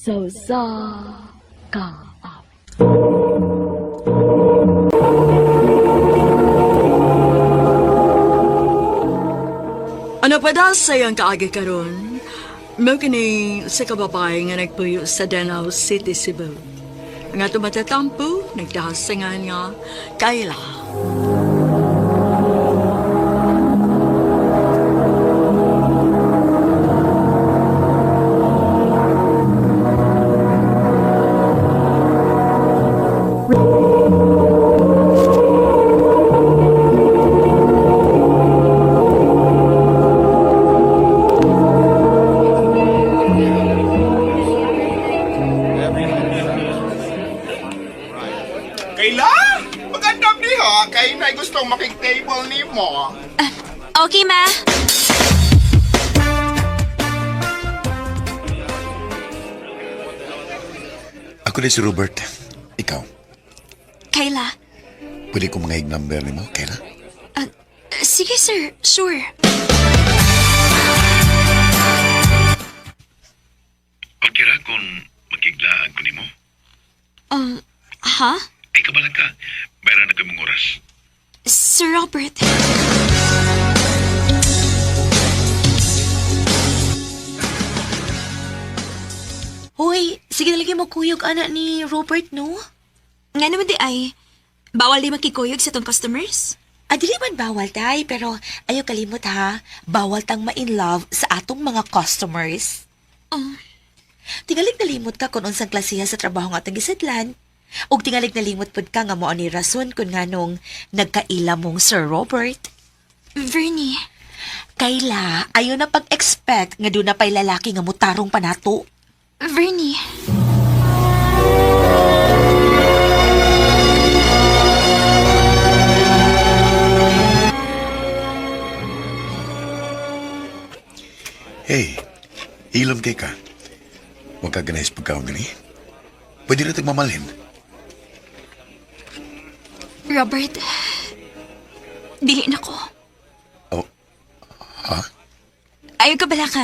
Sausa ka. Ano pa daw sayang kaagi karon? Mo kini sa kababay nga nagpuyo sa Danau City, Cebu. Nga tumatatampo, nagdahasangan nga, Kayla. Kayla? Magandang diha. Kay na gustong makik-table ni mo. Okay, ma. Ako na si Robert. Ikaw, Kayla. pwede ko mga number ni mo, Kayla? Sige, sir. Sure. Okay ra kung magiglaan ko ni mo? Ha? Ay, kabalang ka. Mayroon na kaming oras. Sir Robert. Hoy, sige na lagi mo kuyog anak ni Robert, no? Nga naman di ay, bawal di makikuyog sa tong customers? Dili man bawal, tay, pero ayaw kalimot ha, bawal tang ma-in love sa atong mga customers. Oh. Tingalig nalimot ka kung unsang klasiya sa trabaho nga atong gisadlan. Ug tingalig nalimot pud ka nga mo ani rason kung nganong nagkaila mong Sir Robert. Vernie. Kayla, ayaw na pag-expect nga doon na pa'y lalaki nga mutarong panato. Vernie. Hey, ilom kay ka. Huwag ka ganais pagkaon gani. Pwede na tagmamalhin. Robert. Dili na ko. Oh, ha? Ayaw ka bala ka.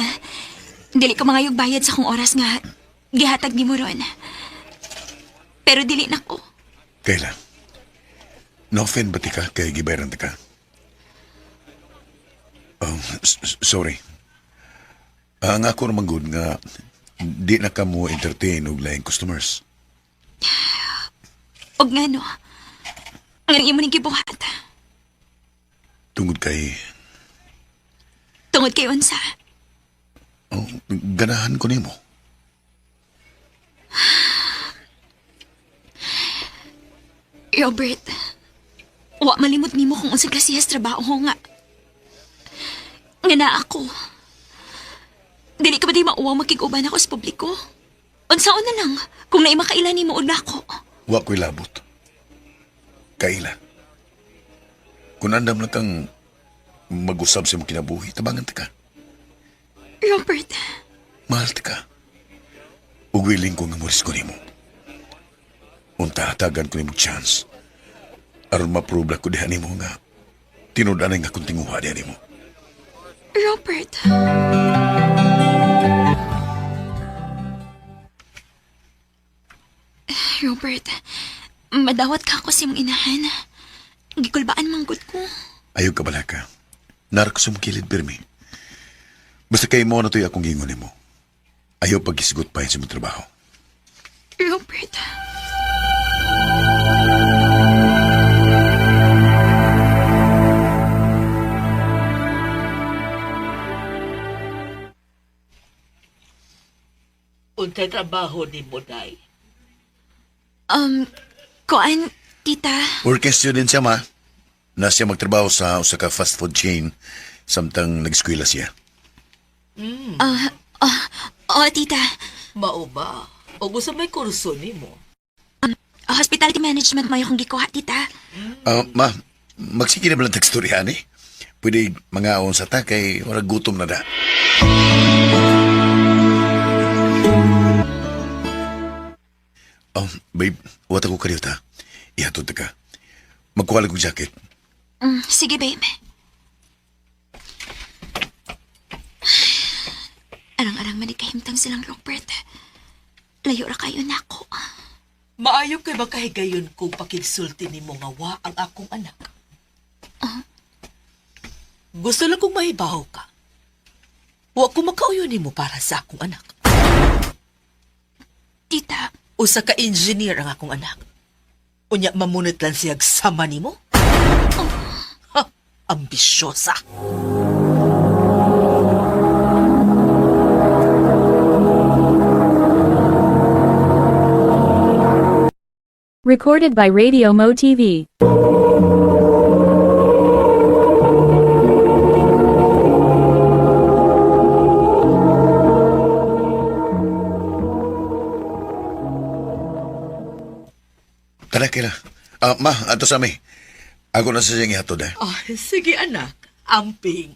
Dili ko mga bayad sa kong oras nga gihatag ni mo ron. Pero dili na ko. Kayla, na-offend ba ti ka kay gibayaran ti ka? Oh, sorry. Ang ako naman good nga di na ka mo entertain og laing customers. Og nga no. Ang imo ning gibuhat. Tungod kay, Tungod kay unsa. oh, ganahan ko nimo. Robert, wa malimot nimo kung unsang klasihas trabaho nga. Nga na ako. Dili ka ba di mauwaw makig-uban ako sa publiko? Unsaon na lang, kung naay makailan nimo og nako. Wa ko'y labot. Kaila. Kung andam na kang mag-usab sa mga kinabuhi, tabangan ti ka. Robert, Mahal ti ka. Ug willing ko nga muris ko nimo. Unta hatagan ko nimo chance. Aron maprobla ko diha nimo nga tinud-anay nga kung tinguha diha nimo. Robert. Robert, madawat ka ako sa imong inahan. Gikulbaan manggod ko. Ayaw ka bala ka. Narak sumkilid birmi. Basta kay mo na to'y akong gingon nimo. Ayaw pagkisigot pa yun sa mong trabaho. Robert. Unsay trabaho ni mo, Day? Kuan, tita. Working student siya, ma. Na siya magtrabaho sa usa ka fast food chain samtang nag-eskwela siya. Tita. Mao ba? O gusto may kurso ni mo? Hospitality management mo yung gikuha, tita. Ma, magsige na ba lang teksturyahan eh? Pwede mga aon sa ta kay wala gutom na da. Babe, wata ko kayo ta. Ihatod ta ka. Magkuha lang kong jacket. Sige, babe. Arang-arang manikahimtang silang Robert. Layo ra kayo na ako. Maayo kay makahigayon kung pakigsulti ni mo nga wa ang akong anak. Gusto lang kong mahibaw ka. Wa ko makauyo ni mo para sa akong anak. Tita, Usa ka engineer ang akong anak. Unya mamunot lang siyag sama ni mo? Ha, ambisyosa. Recorded by Radio Mo TV. Tara, Kayla. Ma, ato sa amin. Ako na sa siyang ihatod eh. Ah, sige anak. Amping.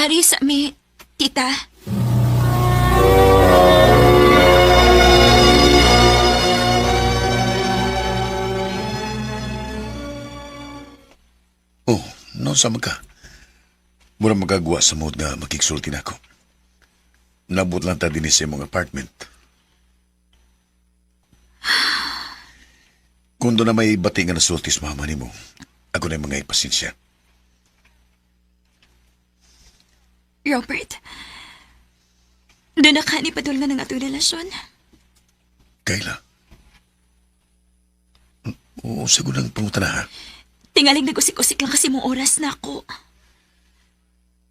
ari sa mi, tita. Oh, no, sama ka. Mura magagawa sa mood nga makiksulti na ako. Nabot lang ta din sa imong apartment. Kung doon na may bati nga nasulti sa mama ni mo, ako na yung mga ipasensya. Robert, doon na ka ni padul nga ng atong relasyon. Kayla? Oo, sagot ang pangutan na ha. Tingaling nagusik-usik lang kasi mong oras na ako.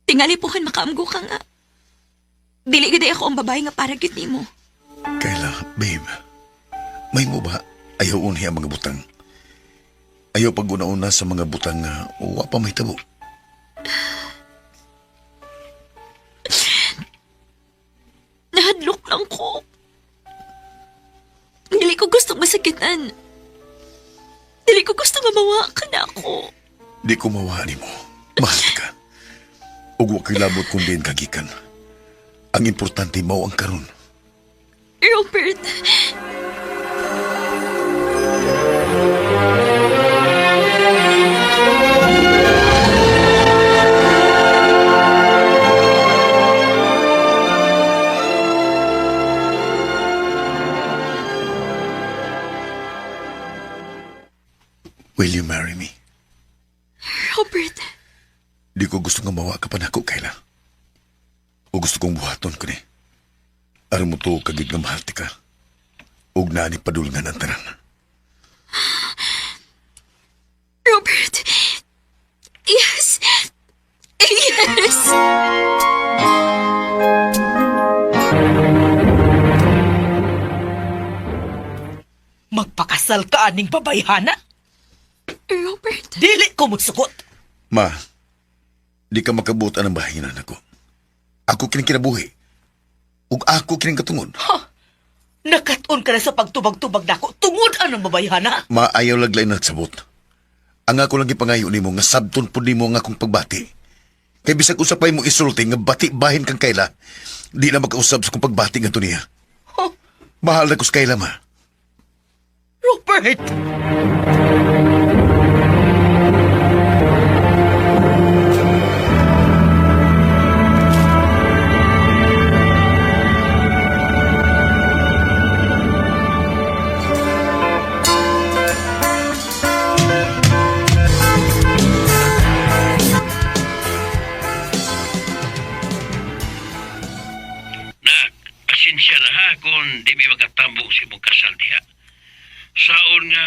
Tingali po kan makaamgo ka nga. Dili gaday ako ang babae nga para gyud nimo. Kayla, babe, may mo ba ayaw unhi ang mga butang? Ayaw pag-una-una sa mga butang nga uwa pa may tabo. Nahadlok lang ko. Dili ko gustong masakitan. Dili ko gustong mamawa ka na ako. Di ko mawani mo. Mahal ka. Ug wa kay labot kung diin kagikan. Ang importante mao ang karon. Robert, Will you marry me? Robert, Di ko gusto nga mawa ka pa na ako, Kayla. O gusto kong buhaton ko ni. Aram mo to kagig nga mahal ti ka. Ug na ni padulngan ang tanan. Robert. Yes. Yes. Magpakasal ka aning babayhana? Robert. Dili ko musugot. Ma, di ka makabutan ng bahinan ako. Ako kining kinabuhi. Ug ako kining katungod. Nakaton ka na sa pagtubag-tubag nako tungod anong babayhana? Ma, ayaw laglay nagsabot. Ang ako lang ipangayo ni mo nga sabton po ni mo nga akong pagbati. Kay bisag usapay mo isulti nga bati bahin kang Kayla, di na makausap sa kong pagbati nga to niya. Huh? Mahal na ko sa Kayla, ma. Robert! Pasensya na ha kung di may magatambong si mong kasal diha. Saon nga,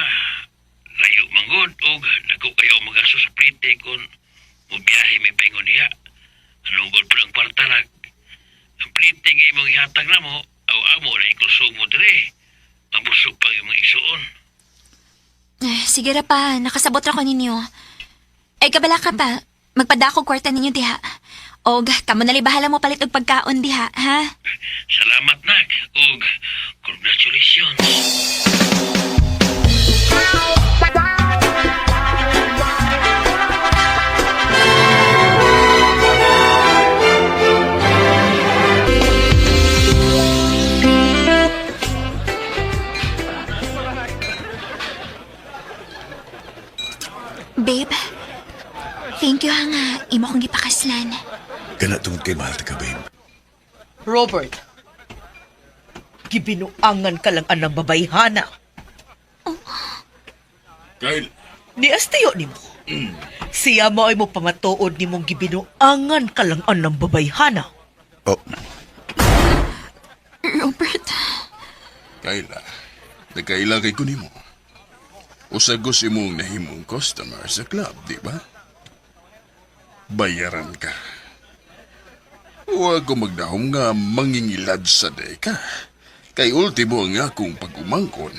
layo manggod o nago kayo magaso sa plite kung mubiyahe may paingon diha. Anunggod po ng kwarta nag. Ang plite nga imong ihatag na mo, aw amo na ikusog mo dire. Ang busog pang imong isuon. Sige ra pa, nakasabot ra ko ninyo. Ay, kabala ka pa. Magpadako kwarta ninyo diha. Og, kamo na bahala mo palit og pagkaon diha, ha? Salamat nak, ug congratulations. Babe, thank you ha nga. Imo kong gipakaslan. Kana tungod kay mahal ti ka, babe. Robert, Gibinuangan ka lang anang babayhana. Kyle, Nias tayo ni mo. Siya mo ay mo pamatuod ni mong gibinuangan ka lang anang babayhana. oh, Robert, Kayla, nagkailagay ko nimo. Usagos imong nahimong customer sa club, di ba? Bayaran ka. Huwag ko magdahom nga mangingilad sa day ka. Kay ultimo ang akong pag-umangkon,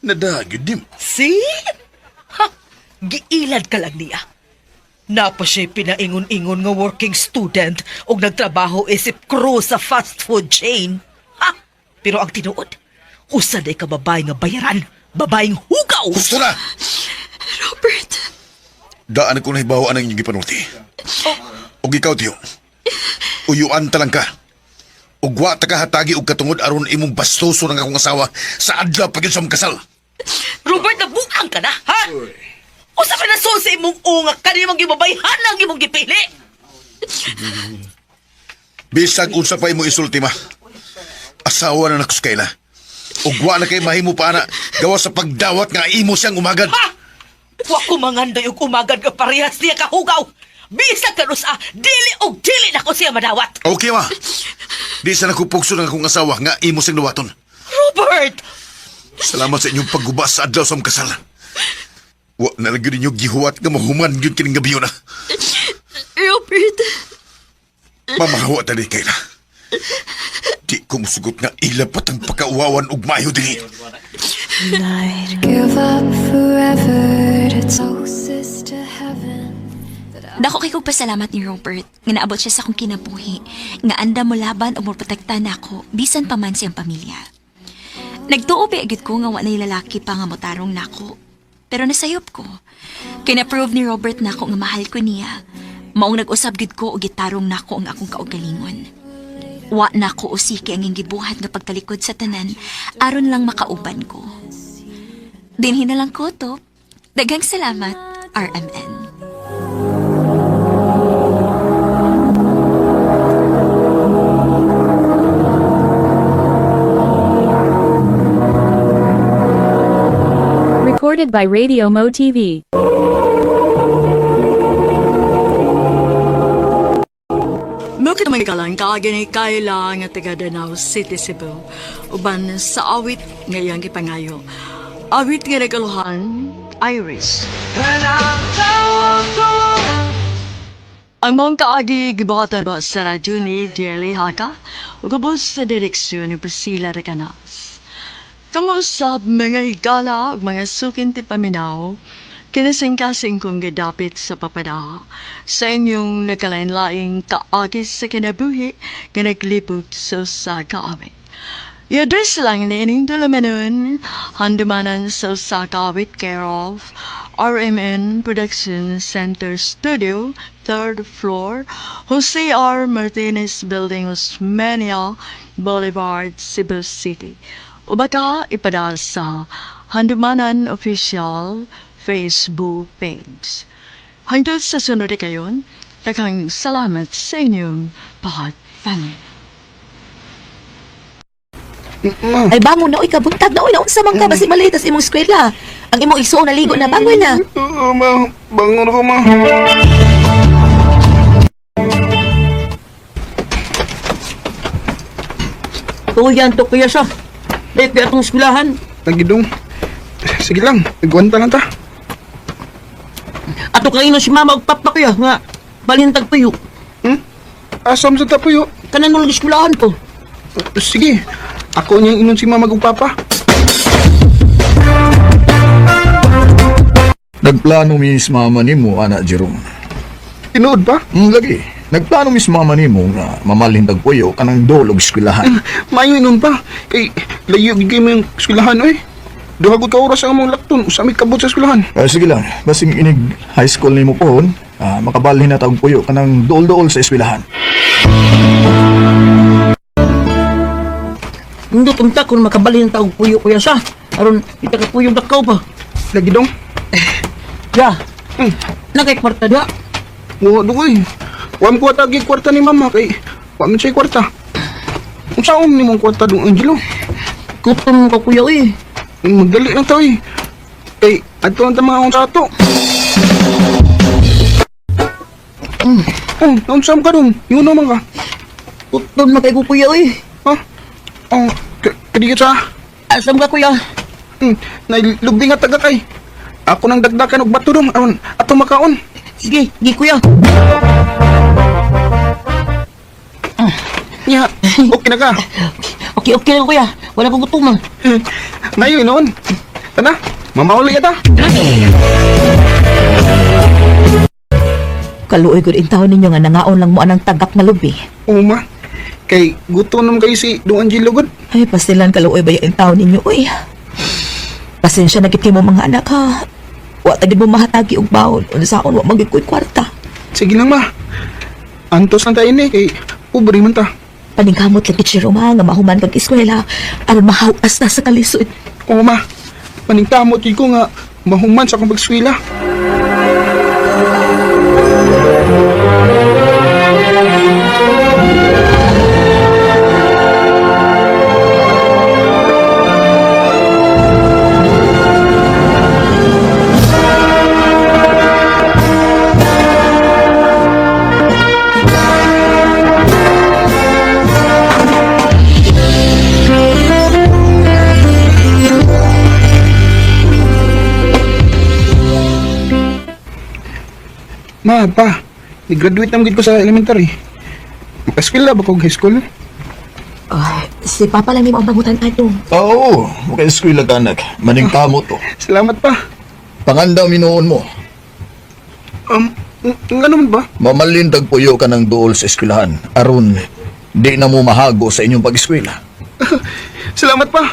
nadagid di mo. See? Ha? Giilad ka lang niya. Napa siya pinaingon-ingon nga working student o nagtrabaho isip crew sa fast food chain. Ha? Pero ang tinuod, usa day ka babae nga bayaran. Babaeng hugaw! Gusto na! Robert, Daan ko na ibawaan ang inyong gipanulti. Og ikaw, tiyo. Uyuan talang ka. Ugwa ta ka hatagi og katungod aron imong bastoso ng akong asawa sa adlaw pagin sa mong kasal. Robert, nabuang ka na, ha? Usa ka na so sa imong ungak ka ni mong gibabayhan ang imong gipili. Bisag unsa pa imong isulti ma. Asawa na nakuskayla. Ugwa na kay mahimo pa na gawa sa pagdawat nga imo siyang umagad. Ha? Wa ko manganday og umagad ka parehas niya kahugaw. Bisag ka nusa, dili na ko siya madawat. Okay ma. Di sa nakupugso ng akong asawa nga imo siyang luwaton. Robert! Salamat sa inyong paggubas sa adlaw sa mong kasal. Wa na lang yun inyong gihuwat nga mahuman yun kining gabi na. Robert, Mamahawa tali kayla. Di ko musugot nga ilapat ang pagkauwawan ug mayo dili. Give up forever to closest to heaven. dako kay kong pasalamat ni Robert nga naabot siya sa akong kinabuhi nga anda mo laban o moprotektahan nako bisan pa man siyang pamilya. Nagtuo agad ko nga wa na lalaki pa nga motarong nako. Pero nasayop ko. Kina-prove ni Robert nako nga mahal ko niya. Maong nag-usab gid ko og gitarong nako ang akong kaugalingon. Wa nako usiki ang gibuhat nga pagtalikod sa tanan aron lang makauban ko. Dinhi na lang ko to. Daghang salamat, RMN. Recorded by Radio Mo TV. Mukha naman kalang kagani Kayla nga taga Danau City, Cebu. Uban sa awit ngayang ipangayo. Awit nga nagaluhan, Iris. Ang mong kaagi gibatan ba sa radyo ni Dearly Haka? Ugabos sa direksyon ni Priscilla Recanas. Kamusap mga higala ug mga sukin ti paminaw, kinasing-kasing kong gadapit sa papada sa inyong nagkalain-laing kaagis sa kinabuhi nga naglipot sa kaawit. I-address lang ni ining dalamanon, handumanan sa Sakawit care of RMN Production Center Studio, 3rd floor, Jose R. Martinez Building, Osmeña Boulevard, Cebu City. O baka ipadal sa Handumanan Official Facebook page. Hangtod sa sunod kayon, daghang salamat sa inyong pagpanig. Ay bangon na, oy, kabuntag na, oy, naunsa man ka, basi malitas imong eskwela. Ang imong igsuon na ligo na, bangon na. Oo, ma. Bangon ako, ma. Tuyan to kuya siya. Dahil kaya itong eskwelahan. Nagidong. Sige lang, nagwanta lang ta. Ato kayo si mama og papa kuya nga balintag tuyo. Asam sa tapuyo. Kanan nung eskwelahan ko. Sige, ako niyang inon si mama ug papa. Nagplano mis mama nimo, anak Jerome. Tinood pa? Lagi. Nagplano mis mama nimo nga mamalhin tag puyo kanang dolog eskwelahan. Mayo inon pa. Kay layo gigay mo yung eskwelahan, oy. Duha gud ka oras ang among lakton, usamit kabot sa eskwelahan. Sige lang, basing inig high school nimo pohon, makabalhin na tag puyo kanang dool-dool sa eskwelahan. Hindi tumta kung makabalin ang taong puyo kuya siya. Aron kita ka puyo dakaw pa. Lagi dong. Ya. Nagay kwarta da. Wa dugoy. Wa mo kuwata gi kwarta ni mama kay wa man siya kwarta. Unsaon nimong kwarta dong Angelo? Gutom ka kuya eh. Magdali lang tayo eh. Eh, ato ang tamang akong sa ato. Oh, naunsa ka dong? Yun naman ka. Gutom na kay ko kuya eh. Ha? Oh, kadigit sa... Asam ka kuya? Nailubdi nga taga kay. Ako nang dagdakan og bato dong. Aron, ato makaon. Sige, gi kuya. Nya, okay na ka. Okay lang kuya. Wala kong gutom ah. Ngayon noon. Tana, mamauli ka ta. Kaluoy gud in taon ninyo nga nangaon lang mo anang tagak nga lubi. Oo ma. Kay gusto naman kayo si Dong Angelo gud. Ay, pasilan kaluoy ba yung taon ninyo, uy. Pasensya na gid mo mga anak ha. Wa tagid mo mahatagi og baon. Unsaon wa magikoy kwarta. Sige lang ma. Antos lang tayo ni kay pobre man ta. Paningkamot lang kitsi Roma nga mahuman kag eskwela aron mahawas na sa kalisod. Oo ma. Paningkamot yun ko nga mahuman sa akong pagswila. Ma, pa, nag-graduate naman ko sa elementary. Makaskil na ba kong high school? Si Papa lang ni mo ang bangutan ato. Oo, maka-eskwela ka anak. Maningkamot to. Salamat pa. Pangandaw minuon mo. Nga naman ba? Mamalindag puyo ka ng duol sa eskwelahan. Aron, di na mo mahago sa inyong pag-eskwela. Salamat pa.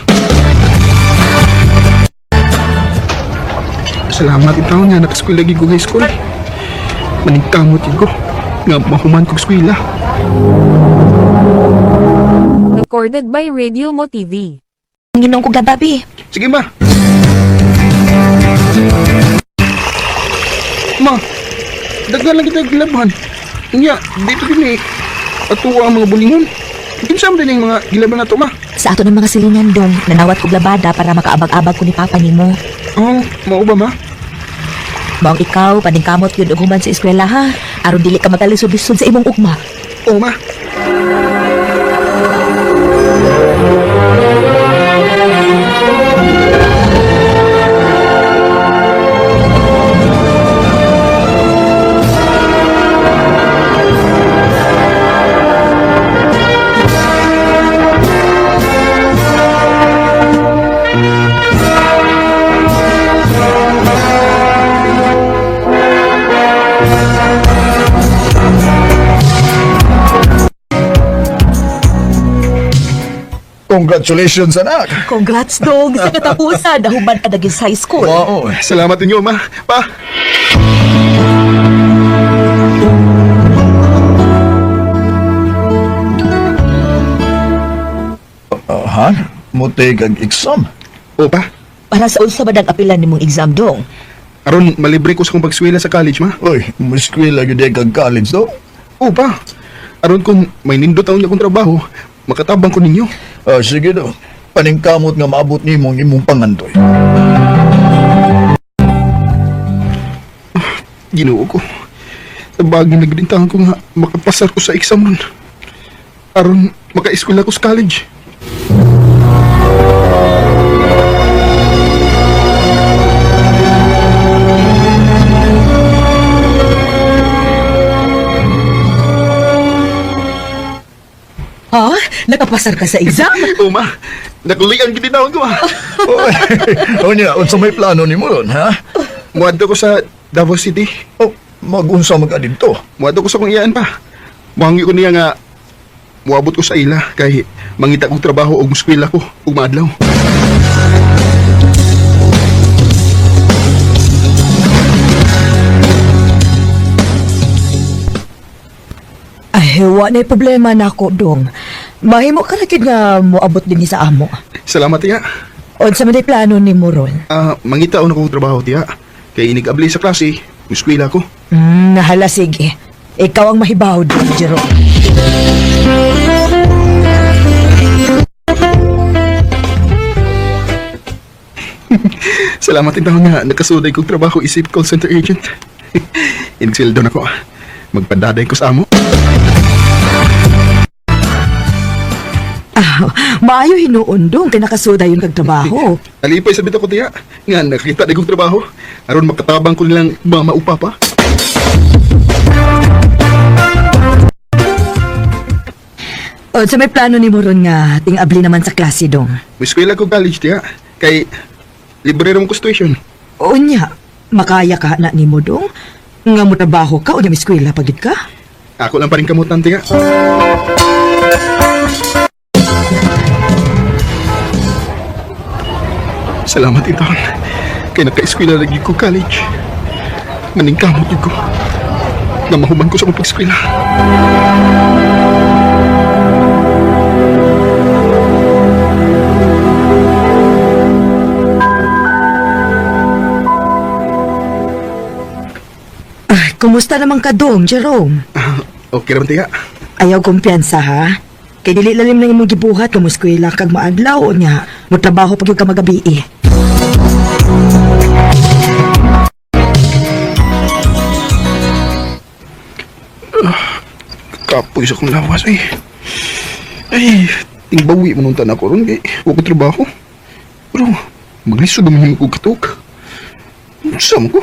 Salamat itaw nga nakaskwela lagi ko high school. Maningkamot yun ko. Nga mahuman kong eskwela. Recorded by Radio Mo TV. Ginong ko gabi. Sige ma. Ma, daghan lang kita gilaban. Nga, dito din eh. Ato ang mga bulingon. Kinsam din yung mga gilaban na to ma. Sa ato ng mga silingan dong, nanawat ko labada para makaabag-abag ko ni Papa nimo. Oh, mao ba ma? Maong ikaw, paningkamot yun og human sa eskwela ha. Aron dili ka magalisod-lisod sa imong ugma. Oo ma. Congratulations, anak! Congrats dong sa katapusan. Nahuman ka naging sa high school. Wow! Salamat ninyo ma. Pa. Han? Mutig ang exam? O pa. Para sa unsa ba nag-apilan nimong exam dong? Aron malibre ko sa kong pagswela sa college ma. Uy, muskwila yun kag college do? O pa. Aron kung may nindot taon niya kong trabaho, makatabang ko ninyo. Sige do. Paningkamot nga maabot ni mong imong pangandoy. Ginoo ko. Sabagin nagrintahan ko nga makapasar ko sa exam nun. Aron maka-eskwela ko sa college. Ha? Nakapasar ka sa exam? O ma, nakulian gitinawon ko ma. O niya, unsa may plano ni mo ron, ha? Muadto ko sa Davao City. Oh, magunsa mag dito. Muadto ko sa kong iyaan pa. Muhangi ko niya nga muabot ko sa ila kay mangita kong trabaho og muskwela ko ug maadlaw. Ay, wa na problema na ako dong. Mahimo ka lakid nga moabot din sa amo. Salamat tiya. Unsa man day plano ni mo ron? Mangita na kong trabaho tiya. Kay inig-abli sa klase, muskwela ko. Nahala sige. Ikaw ang mahibaw dong, Jero. Salamat ito nga nakasuday kong trabaho isip call center agent. Insildo na ko. Magpadaday ko sa amo. Maayo hinuon dong kay nakasuda yung kagtrabaho. Alipay sa bita ko tiya. Nga nakita na kong trabaho. Aron makatabang ko nilang mamaupa pa. O, sa may plano ni mo ron nga, ting-abli naman sa klase dong. May eskwela ko college tiya. Kay libre rin ko tuition. O niya, makaya ka na ni mo dong? Nga mo trabaho ka o niya may eskwela pagid ka? Ako lang pa rin kamutan tiya. Salamat iton. Kay naka-eskwela lagi ko college. Maning kamot yun ko. Na mahuman ko sa mong pag-eskwela. Kumusta naman ka dong, Jerome? Okay naman tiya. Ayaw kumpiyansa ha? Kay dili lalim na imong gibuhat kung muskwela kag maadlaw o niya. Motrabaho pag yung ka magabi eh. Kapoy sa kong lawas eh. Ay, tingbawi manuntan ako ron kay huwag ko trabaho. Pero maglisod naman yung katok. Saan ko?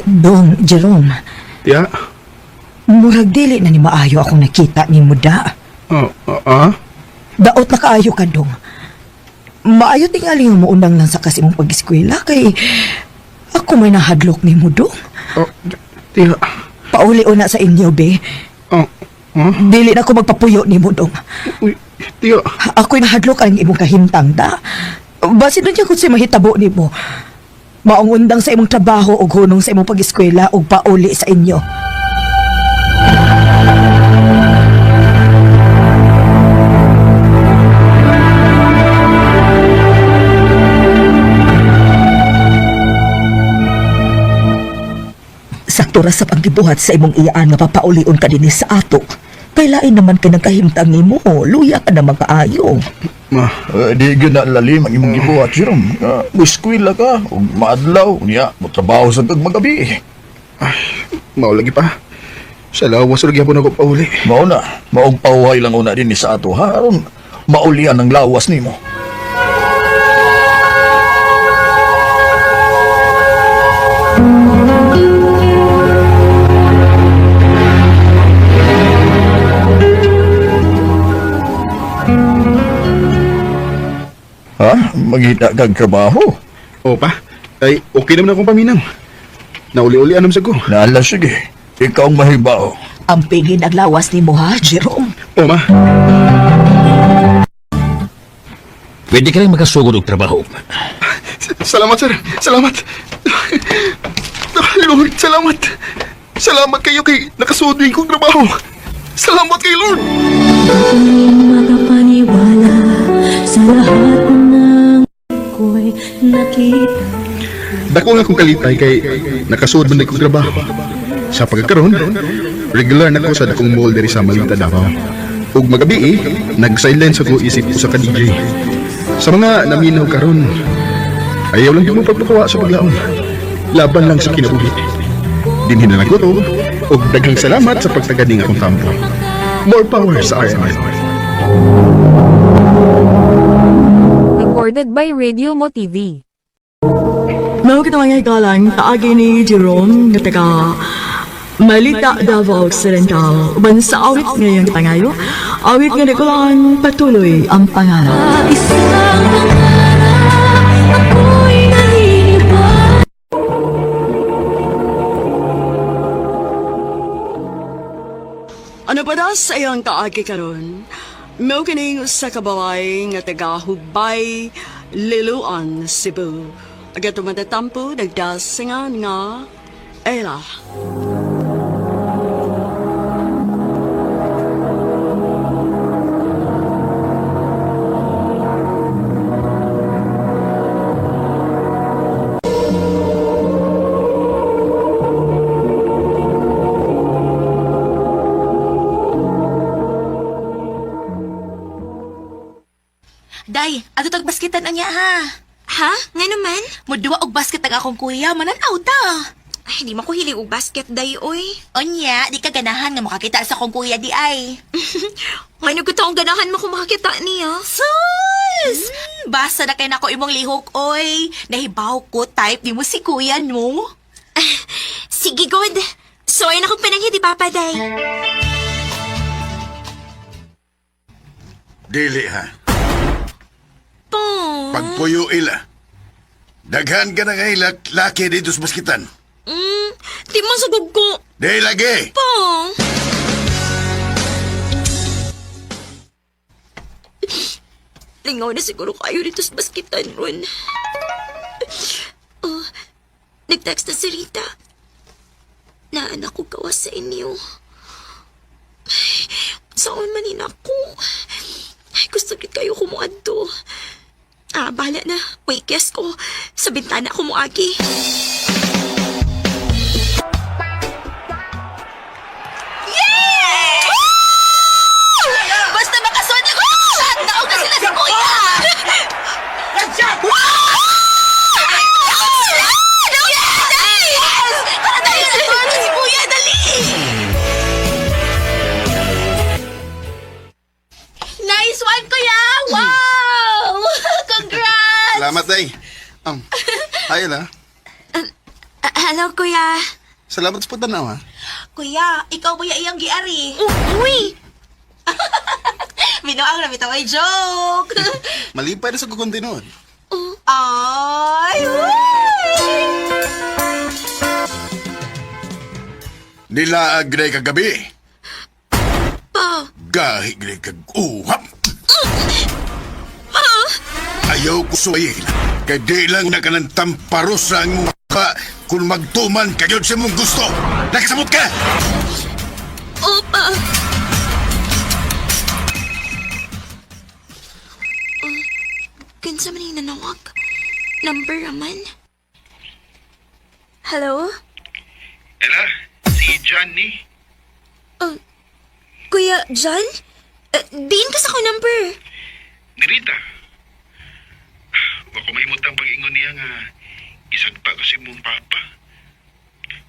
Dong, Jerome. Ya? Murag dili na ni maayo akong nakita ni Muda. Daot na kaayo ka, Dong. Maayo tingali nga maunang lang sa kasi mong pag-eskwela kay ako may nahadlok ni mo, Dong. Tiya. Pauli una sa inyo, be. Dili na ako magpapuyo ni mo, Dong. Uy, tiya. Ako'y nahadlok ang imong kahimtang, da. Basi doon niya kung si mahitabo ni mo. Maong undang sa imong trabaho o hunong sa imong pag-eskwela o pauli sa inyo. Sakto ra sa paggibuhat sa imong iyaan nga papaulion ka dinhi sa ato. Kailain naman ka nagkahimtang mo, luya ka na makaayo. Ma. Di gina lalim ang imong gibuhat, Jerome. Eskwela ka, o maadlaw, niya, mo trabaho sa kag magabi. Ay, mao lagi pa. Sa lawas lagi po na ko pauli. Mauna, maong pauhay lang una din ni sa ato, ha? Aron, maulian ang lawas nimo. Ha? Magita kag trabaho? O pa, ay okay naman akong paminaw. Nauli-uli anam sa ko. Naala, sige. Ikaw ang mahibaw. Ang pingin ang lawas ni mo ha, Jerome. O ma. Pwede ka lang makasugod og trabaho. Salamat sir. Salamat. Lord, salamat. Salamat kayo kay nakasudin kong trabaho. Salamat kay Lord. Makapaniwala sa lahat ng ko'y nakita. Dako nga akong kalitay kay nakasuod man kong trabaho. Sa pagkakaroon, regular na ko sa dakong mall diri sa Malita, Davao. Ug magabi nag-silence ako isip ko sa ka-DJ. Sa mga naminaw karon, ayaw lang yung pagpakawa sa paglaon. Laban lang sa kinabuhi. Dinhin na lang ko to, ug daghang salamat sa pagtagading akong tampo. More power sa RMI. Recorded by Radio Mo TV. Mao kita mga ikalang taagi ni Jerome nga taga Malita, Davao Occidental. Uban sa awit ngayon tangayo, awit nga nikulang patuloy ang pangalan. Isang pangarap, ako'y nahihibang. Ano pa da sa iyang kaagi karon? Mao kining sa kabalay nga taga Hubay, Liloan, Cebu. Aga tumatatampo nagdasingan nga Ella. Nga naman? Mudua og basket ang akong kuya, mananaw ta. Ay, di man ko hilig og basket day, oy. Onya, di ka ganahan nga makakita sa akong kuya di ay. Ngayon ko taong ganahan mo kung makakita niya. Sus! Basta na kay nako imong lihok, oy. Nahibaw ko type ni mo si kuya no. Sige, good. So, ayun akong pinanghiti, Papa Day. Dili ha. Pong. Pagpuyo ila. Daghan ka na nga ilak laki dito sa baskitan. Di mo sugod ko. Di lagi. Pong. Lingaw na siguro kayo dito sa baskitan, Ron. Oh, nag-text na si Rita. Na anak ko gawas sa inyo. Saan manin ako? Ay, gusto rin kayo kumuadto. Bahala na. Wait, guess ko. Sa bintana ko muagi. Basta makasod ako! Naog na sila si kuya! Para tayo na si kuya, dali! Nice one, kuya! Wow! Congrats! Salamat, day. Hi, la. Hello, kuya. Salamat sa pagtanaw, ha. Kuya, ikaw ba iyang giari? Uy! Minuang na bitaw ay joke! Malipay na sa kukontinuod. Ay! Nila agray kagabi. Pa. Gahi gray kag uhap. Ayaw ko suwayin. Kaya di lang na ka ng tamparos sa ang mukha kung magtuman kayo sa mong gusto. Nakasamot ka! Opa. Kinsa man yung nanawag? Number raman? Hello? Ela, si John ni. Kuya John? Diin ka sa ko number. Ni Rita. Wako mahimutang pag-ingon niya nga isagpa kasi mong papa.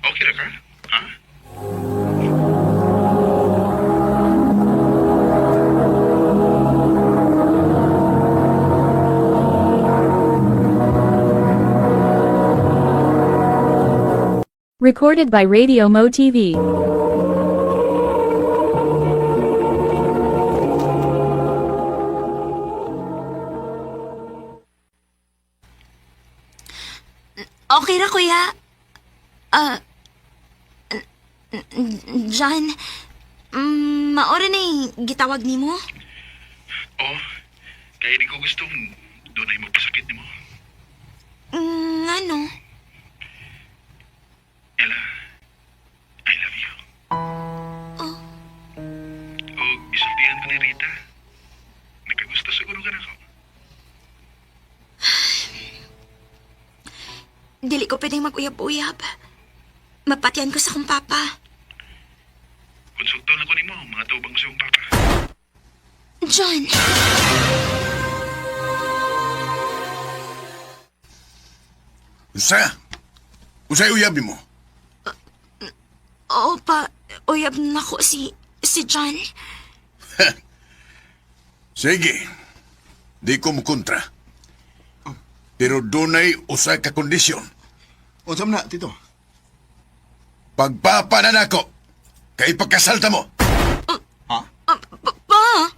Okay ra ka? Ha? Recorded by Radio Mo TV. Okay ra, kuya. John, maora na yung gitawag ni mo? Oh, kaya di ko gustong doon ay magpasakit ni mo. Ano? Ella, I love you. Oh. O, isultihan ko ni Rita. Nagkagusto siguro ka na ko. Dili ko pwedeng mag-uyab-uyab. Mapatian ko sa kong papa. Konsulto na ko ni mo, mga tubang sa iyong papa. John! Unsa? Unsa'y uyabi mo? Oo pa, uyab na ko si John. Sige. Di ko mo kontra. Pero dunay usa ka kondisyon. Unsa man na, tito? Pagpapanan ako, kay pagkasalta mo. Pa!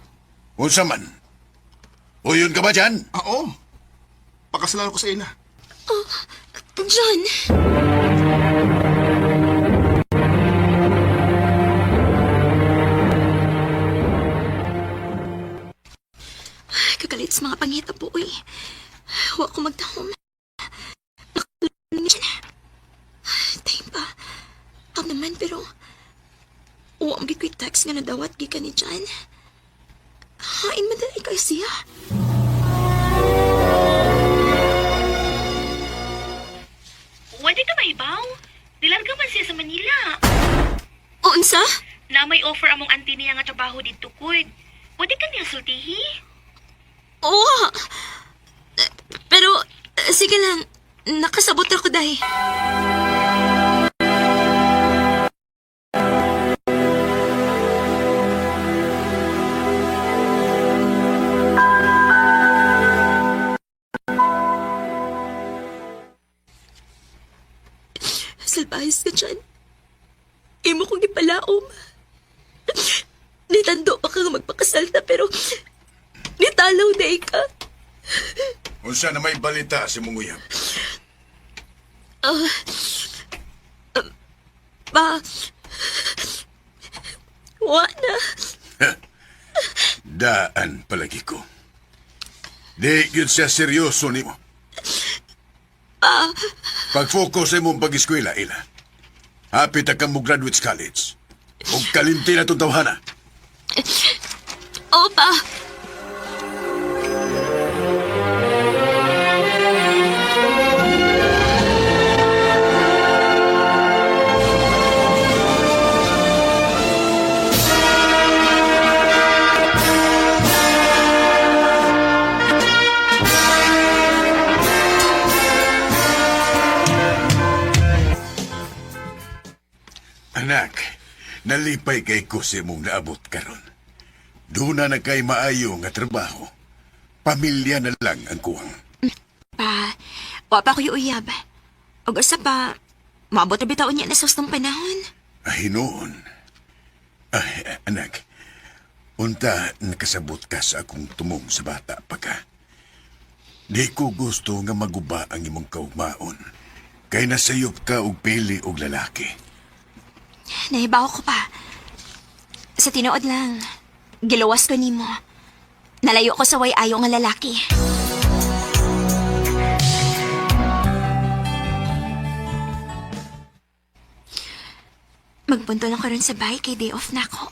Unsa man? Uyon ka ba dyan? Oo. Pakasalan ko sa ila. John! Kagalit sa mga pangita po, uy. Huwag ko magtahom. Tayo pa. Ako naman, pero... Huwag mo ko'y text nga nadawat gikan ni John. Hain madali kayo siya. Wadi ka mahibaw? Nilarga man siya sa Manila. Unsa? Na may offer among auntie niya nga trabaho dito, kud. Wadi ka niya sultihi? Oo. Pero, Sige lang, nakasabot ako, day. Salbahis ka dyan. Imo kong ipalaom. Nitando pa kang magpakasal na pero nitalaw na ka. Unsa na may balita si Munguyab? Wala. Daan palagi ko. Di yun siya seryoso ni mo. Pag-focus sa mong pag-eskwela, Ila. Hapit kang mo graduates college. Huwag kalimti na itong tawhana. Opa. Anak, nalipay kay ko sa mong naabot karon. Doon na kay maayo nga trabaho. Pamilya na lang ang kuwang. Pa, wa pa ko uyab. Og usa pa, maabot na bitaon niya na sa gustong panahon. Ay, noon. Ay, anak, unta nakasabot ka sa akong tumong sa bata pa ka. Di ko gusto nga maguba ang imong kaugmaon. Kay nasayop ka og pili og lalaki. Nahibaw ko pa. Sa tinuod lang, gilawas ko nimo. Nalayo ko sa way ayo nga lalaki. Magpunto lang karon sa bahay kay day off na ako.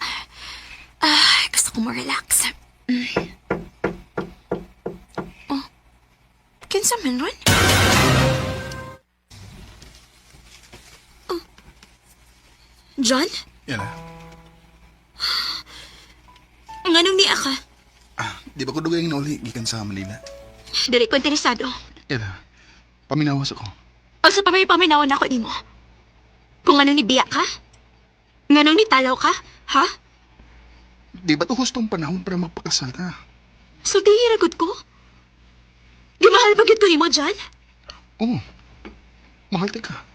Gusto ko mo relax. Oh, kinsa man ron? John? Yan na. Nganong niya ka? Di ba ko dugay nga uli gikan sa Manila? Dili ko interesado. Yan na. Paminawas ako. O sa paminawan ako nimo. Kung anong nibiya ka? Nganong nitalaw ka? Ha? Di ba to hustong panahon para magpakasal ka? So di hiragod ko? Di mahal ba gito nimo, John? Oo. Mahal ka.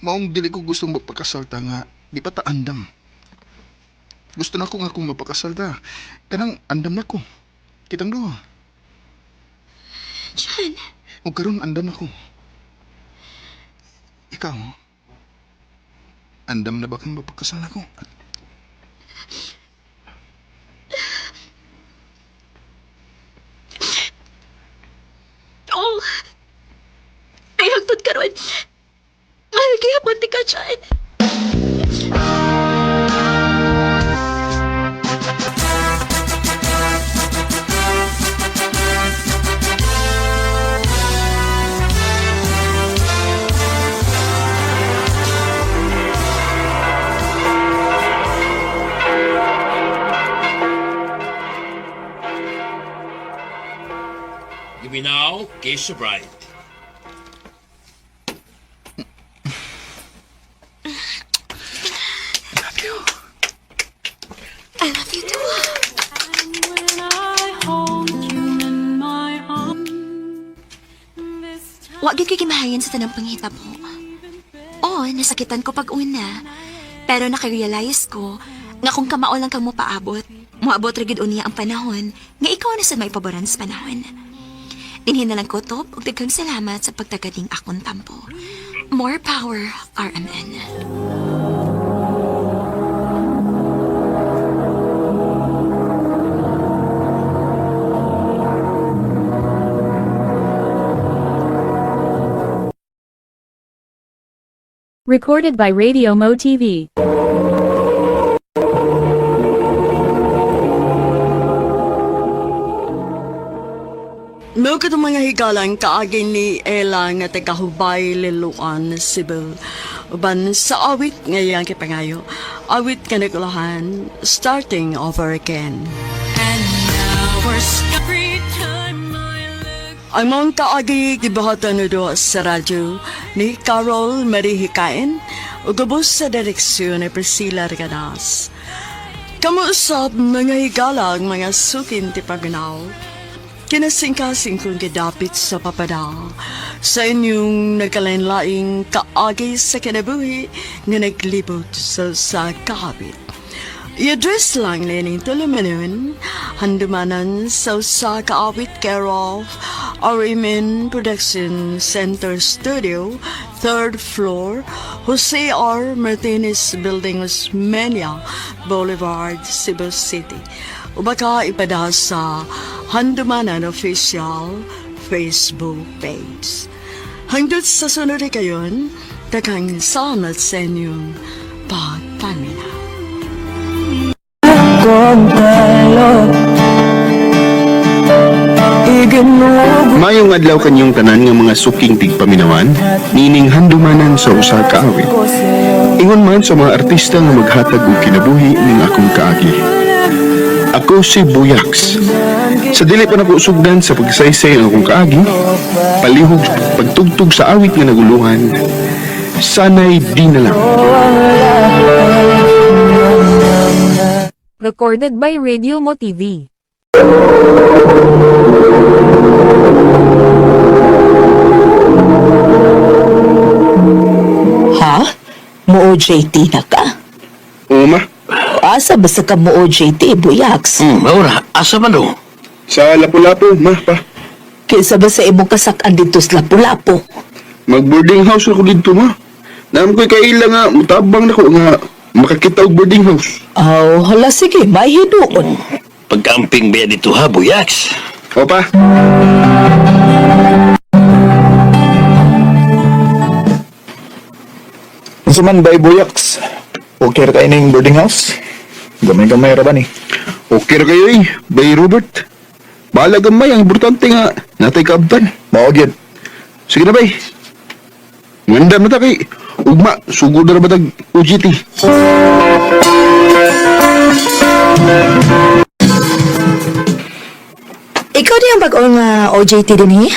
Maong dili ko gustong magpakasal ta nga, di pa ta andam. Gusto na ko nga kung mapakasal ta. Kanang andam na ko. Kitang duha. John. O karon andam na ko. Ikaw, andam na ba kang mapakasal ako? Oh. Ay, hagtod ka ron. Ay, kaya punti ka dyan. Give me now, Kiss the Bride. I love you too. Wag gyud kay kimahayan sa tanang panghitabo. Oo, nasakitan ko pag una. Pero nakarealize ko nga kung kamao lang kang mo paabot, moabot ra gid unya ang panahon nga ikaw na sad maipaboran sa panahon. Dinhin na lang ko top ug daghang salamat sa pagtagading akong tampo. More power, RMN. Recorded by Radio Mo TV. May katong mga higalang kaagin ni Ella nga tagahubay liluan Cebu. Uban sa awit ngayang kipangayo, awit kanagulahan, starting over again. And now we're every time I look Ang mga kaagi gibahatan na doon sa radyo ni Carol Marihikain o gabos sa direksyon ni Priscilla Reganas. Kamuusap mga higala ang mga sukin ti paganaw. Kinasingkasing kong gidapit sa papada sa inyong nagkalain-laing kaagi sa kinabuhi nga naglibot sa kahapit. I-address lang nining tulumanon, handumanan sa usa kaawit care of Arimin Production Center Studio, 3rd floor, Jose R. Martinez Building, Osmeña Boulevard, Cebu City. O baka ipadahas sa Handumanan Official Facebook page. Hanggang sa sunod kayon, takang salamat sa inyong pagpamina. Mayong adlaw kanyong tanan nga mga suking tigpaminawan, nining handumanan sa usa ka awit. Ingon man sa mga artista nga maghatag og kinabuhi ning akong kaagi. Ako si Buyax. Sa dili pa nako sugdan sa pagsaysay ang akong kaagi, palihog pagtugtog sa awit nga naguluhan, sanay di na lang. Recorded by Radio Mo TV. Ha? Mo OJT na ka? Oo ma, Asa basta ka mo OJT, Buyax? Maura, asa man do? sa Lapu-Lapu, ma pa. Kinsa ba sa imong kasak-an dito sa Lapu-Lapu? Mag-boarding house ako dito ma. Naam ko'y kaila nga, mutabang na ko nga makakita og boarding house. Oh, hala sige, may hinuon. Pagkamping ba dito ha, Buyax? O pa, Unsa man ba Buyax? Okay ra ka ining boarding house? Gamay-gamay ra ba ni? okay ra kayo eh, bay Robert. Bahala gamay, ang importante nga, natay kaabtan. Mao gyud. Sige na bay. Nganda na ta kay, ugma, sugod na batag UGT. Ikaw di ang bag-o nga OJT din eh?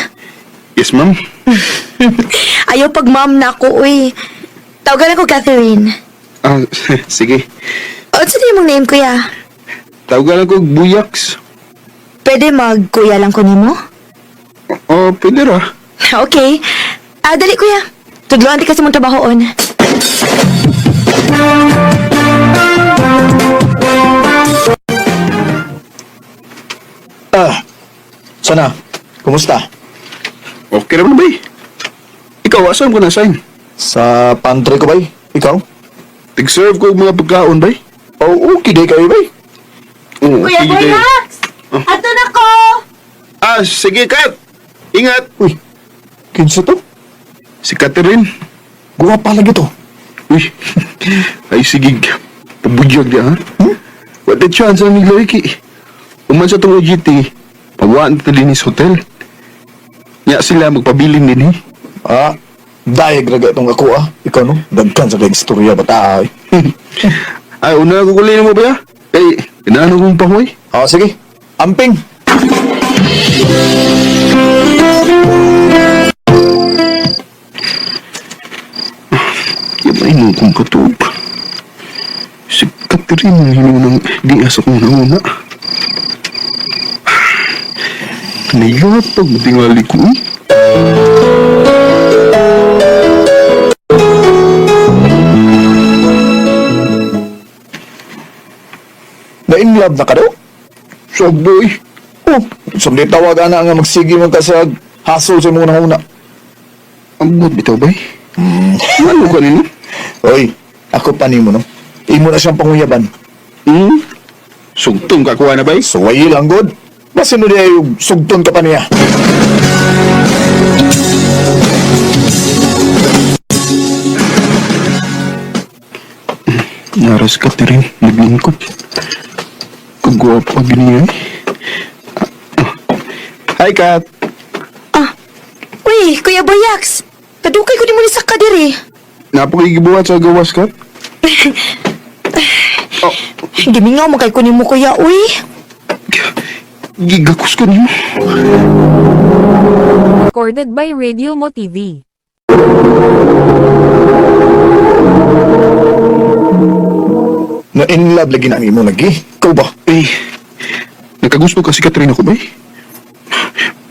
Yes ma'am. Ayaw pag ma'am na ako, uy. Tawagan ako Catherine. Ah, sige. O, saan yung mong name, kuya? Tawagan ako Buyax. Pwede mag-kuya lang ko nimo? Oh, pwede ra. Okay. Dali, kuya. Tudloan di kasi mong trabahoon. Sana, kumusta? Okay naman bay. Ikaw, asan ko na-sign? Sa pantry ko bay? Ikaw? Tig-serve ko og mga pagkaon bay. Oh, okay day kayo bay. Oo, Kuya sige, kayo. Buyax! Ato na ko! Ah, sige Kat. Ingat. Uy, kinsa to? Si Catherine. Guwa pa lagi to. Uy, ay sige. Pabudyag di ha. What the chance ang naglariki? Uman sa itong OGT, pagwaan ito din sa hotel. Nya sila magpabilin din eh. Ah, dahil graga itong ako Ikaw no, dagkan sa kayong istorya bata Ay, una ko kulin mo ba ya? Kay, inaano kong pahoy? Sige. Amping. Yabay mo kong katub. Si Catherine hinunang di asa kong nauna. Nayatag matingali ko eh. Na-in love na ka daw? Saboy. Oh, sumdi tawagan na nga magsige man ka sa hassle sa mga una. Ang buot bitaw bay. Ano ka nino? Oy, ako pa nimo no. Imo na siyang panguyaban. Sugtong kakuha na bay? Suway lang god. Basta no diya yung sugton ka pa niya. Naras Catherine, naglingkod. Kagwapa ganyan. Hi, Kat. Uy, Kuya Buyax! Kadukay ko di mo ni sa kadiri. Napakigibuhat sa gawas, Kat. Gimingaw mo kay kunin mo, kuya, uy. Gigakus ko niyo. Recorded by Radio Mo TV. Na in love lagi na mo lagi. Ikaw ba? Nagkagusto ka si Catherine ako ba eh?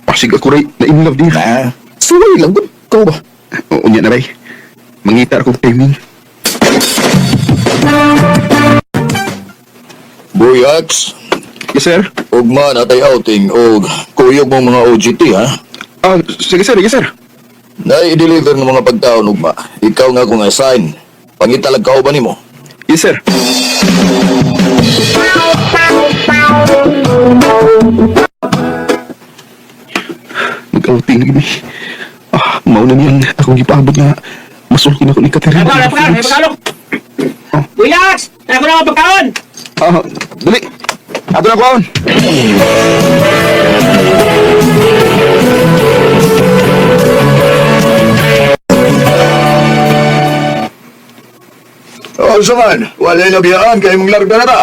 Pasig ako rin na in love din. Na, suway lang gud. Ikaw ba? Oo niya na rin. Mangita akong timing. Boyax, Yes, sir. ugma na tay outing o kuyog mo mga OGT ha? Sige, sir. Yes, sir. Na-i-deliver ng mga pagkaon ugma. Ikaw nga kung assign. Pangitalag ka ba nimo? Yes, sir. Nag-outing na gini. Mauna niyan akong ipaabot nga masulti na ko ni Catherine. Relax! Ako na ang pagkaon! Dali! Ato na kuhaon! Oh, saman. Wala na biyaan kay mong larga na ta.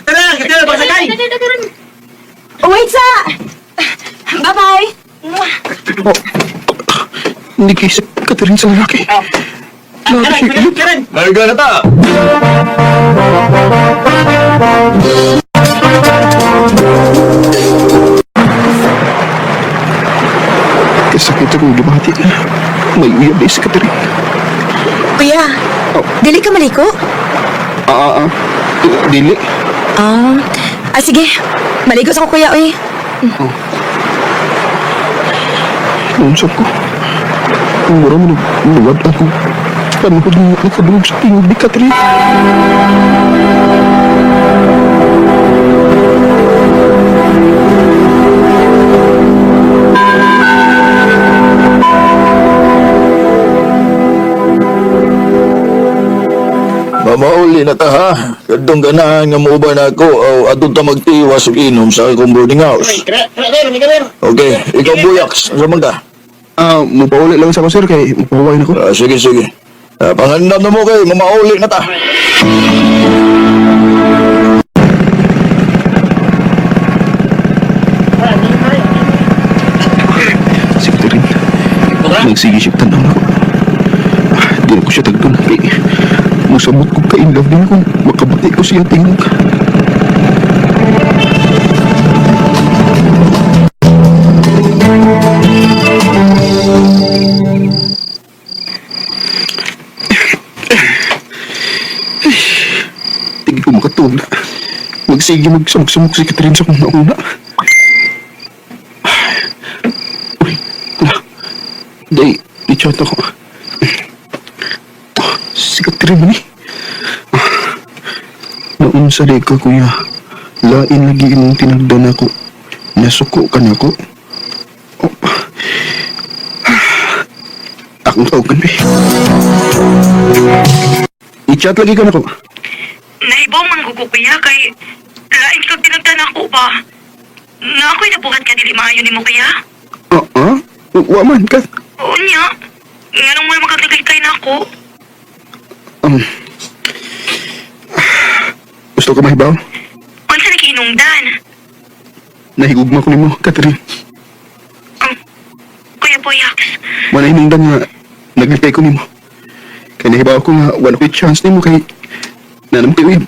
Katira, pagsakay! Wait, sa! Bye-bye! Hindi kayo si Catherine sa lalaki. Karen! Larga na ta. Kasakit akong lumati. May uyab na si Catherine. Kuya, dili ka maliko? Dili. Sige. Maligo sa ko, kuya, oy. Naunsak ko. Ang mura mo nagluwad ako. Paano ko din nakabulog sa tingog ni Catherine? Mamauli na ta ha. Kadong ganahan nga muuban ako o adun ta magtiwas og inom sa akong boarding house. Okay, ikaw Boyax. Ano man ka? Mapauli lang sa ko, sir, kay mapahuway na ko. Sige, sige. Panganam na mo kayo, mamauli na ta. Si Catherine. Nagsigi-shiftan lang ako. Di na ko siya tagdun. Masamot ko ka-in-love din kung makabati ko siya tingog. Tingin ko makatula. Magsige magsamok si Catherine sa kung nauna. Uy, wala. Di-chat ako. Si Catherine ni. Noon sa ka, kuya. Lain lagi imong tinagdan ako. Nasuko ka na ako. Akong tawag ba? I-chat lagi ka na ko. Nahibaw man ko kuya kay lain kang tinagdan ako ba? Na ako'y nabuhat ka dili maayo ni mo kuya? Waman ka. Oo niya. Nga nung may magkagligay na ako. Gusto ka mahibaw? Unsa nagiinungdan? Nahigugma ko ni mo, Catherine. Kuya Boyax. Manahimungdan nga naglipay ko ni mo. Kaya nahibaw ko nga wala ko'y chance ni mo kay nanam kayo yun.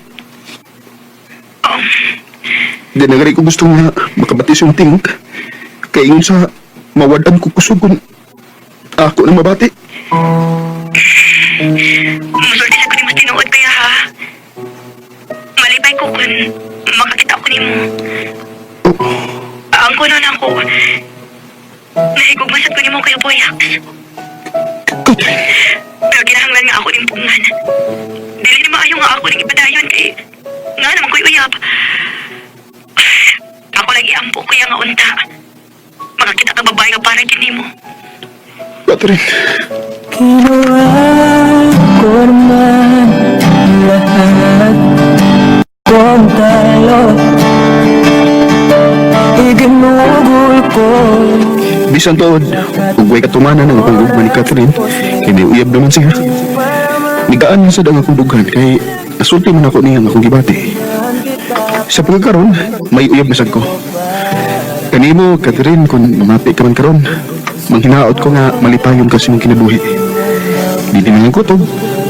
Di nagari ko gusto nga makabatis yung tingog. Kaya yun sa mawadan ko kusugon ako na mabati. Musulti sa ko ni mas tinuod kaya ha? Malipay ko kung makakita ko ni mo. Ang kuno na ako. Nahigugmasat ko ni mo kaya Boyax. Pero kinahanglan nga ako ng pungan. Dili ni maayo nga ako ng ipadayon kay nga naman ko'y uyab. Ako lagi ampo kuya nga unta. Makakita ka babae nga parang kini mo. Catherine. Kinuha ko naman lahat kung tayo iginugol ko. Bisan tood, ugway katumanan ang akong gugma ni Catherine, kaya may uyab naman siya. Nigaan niya sa dang akong dughan, kay nasulti man ako niya ang akong gibati. Sa pagkakaroon, may uyab na sad ko. Kaya Kanimo, Catherine, kung mamapi ka man karon, manghinaot ko nga malipayon ka sa imong kinabuhi. Di din ang kutob,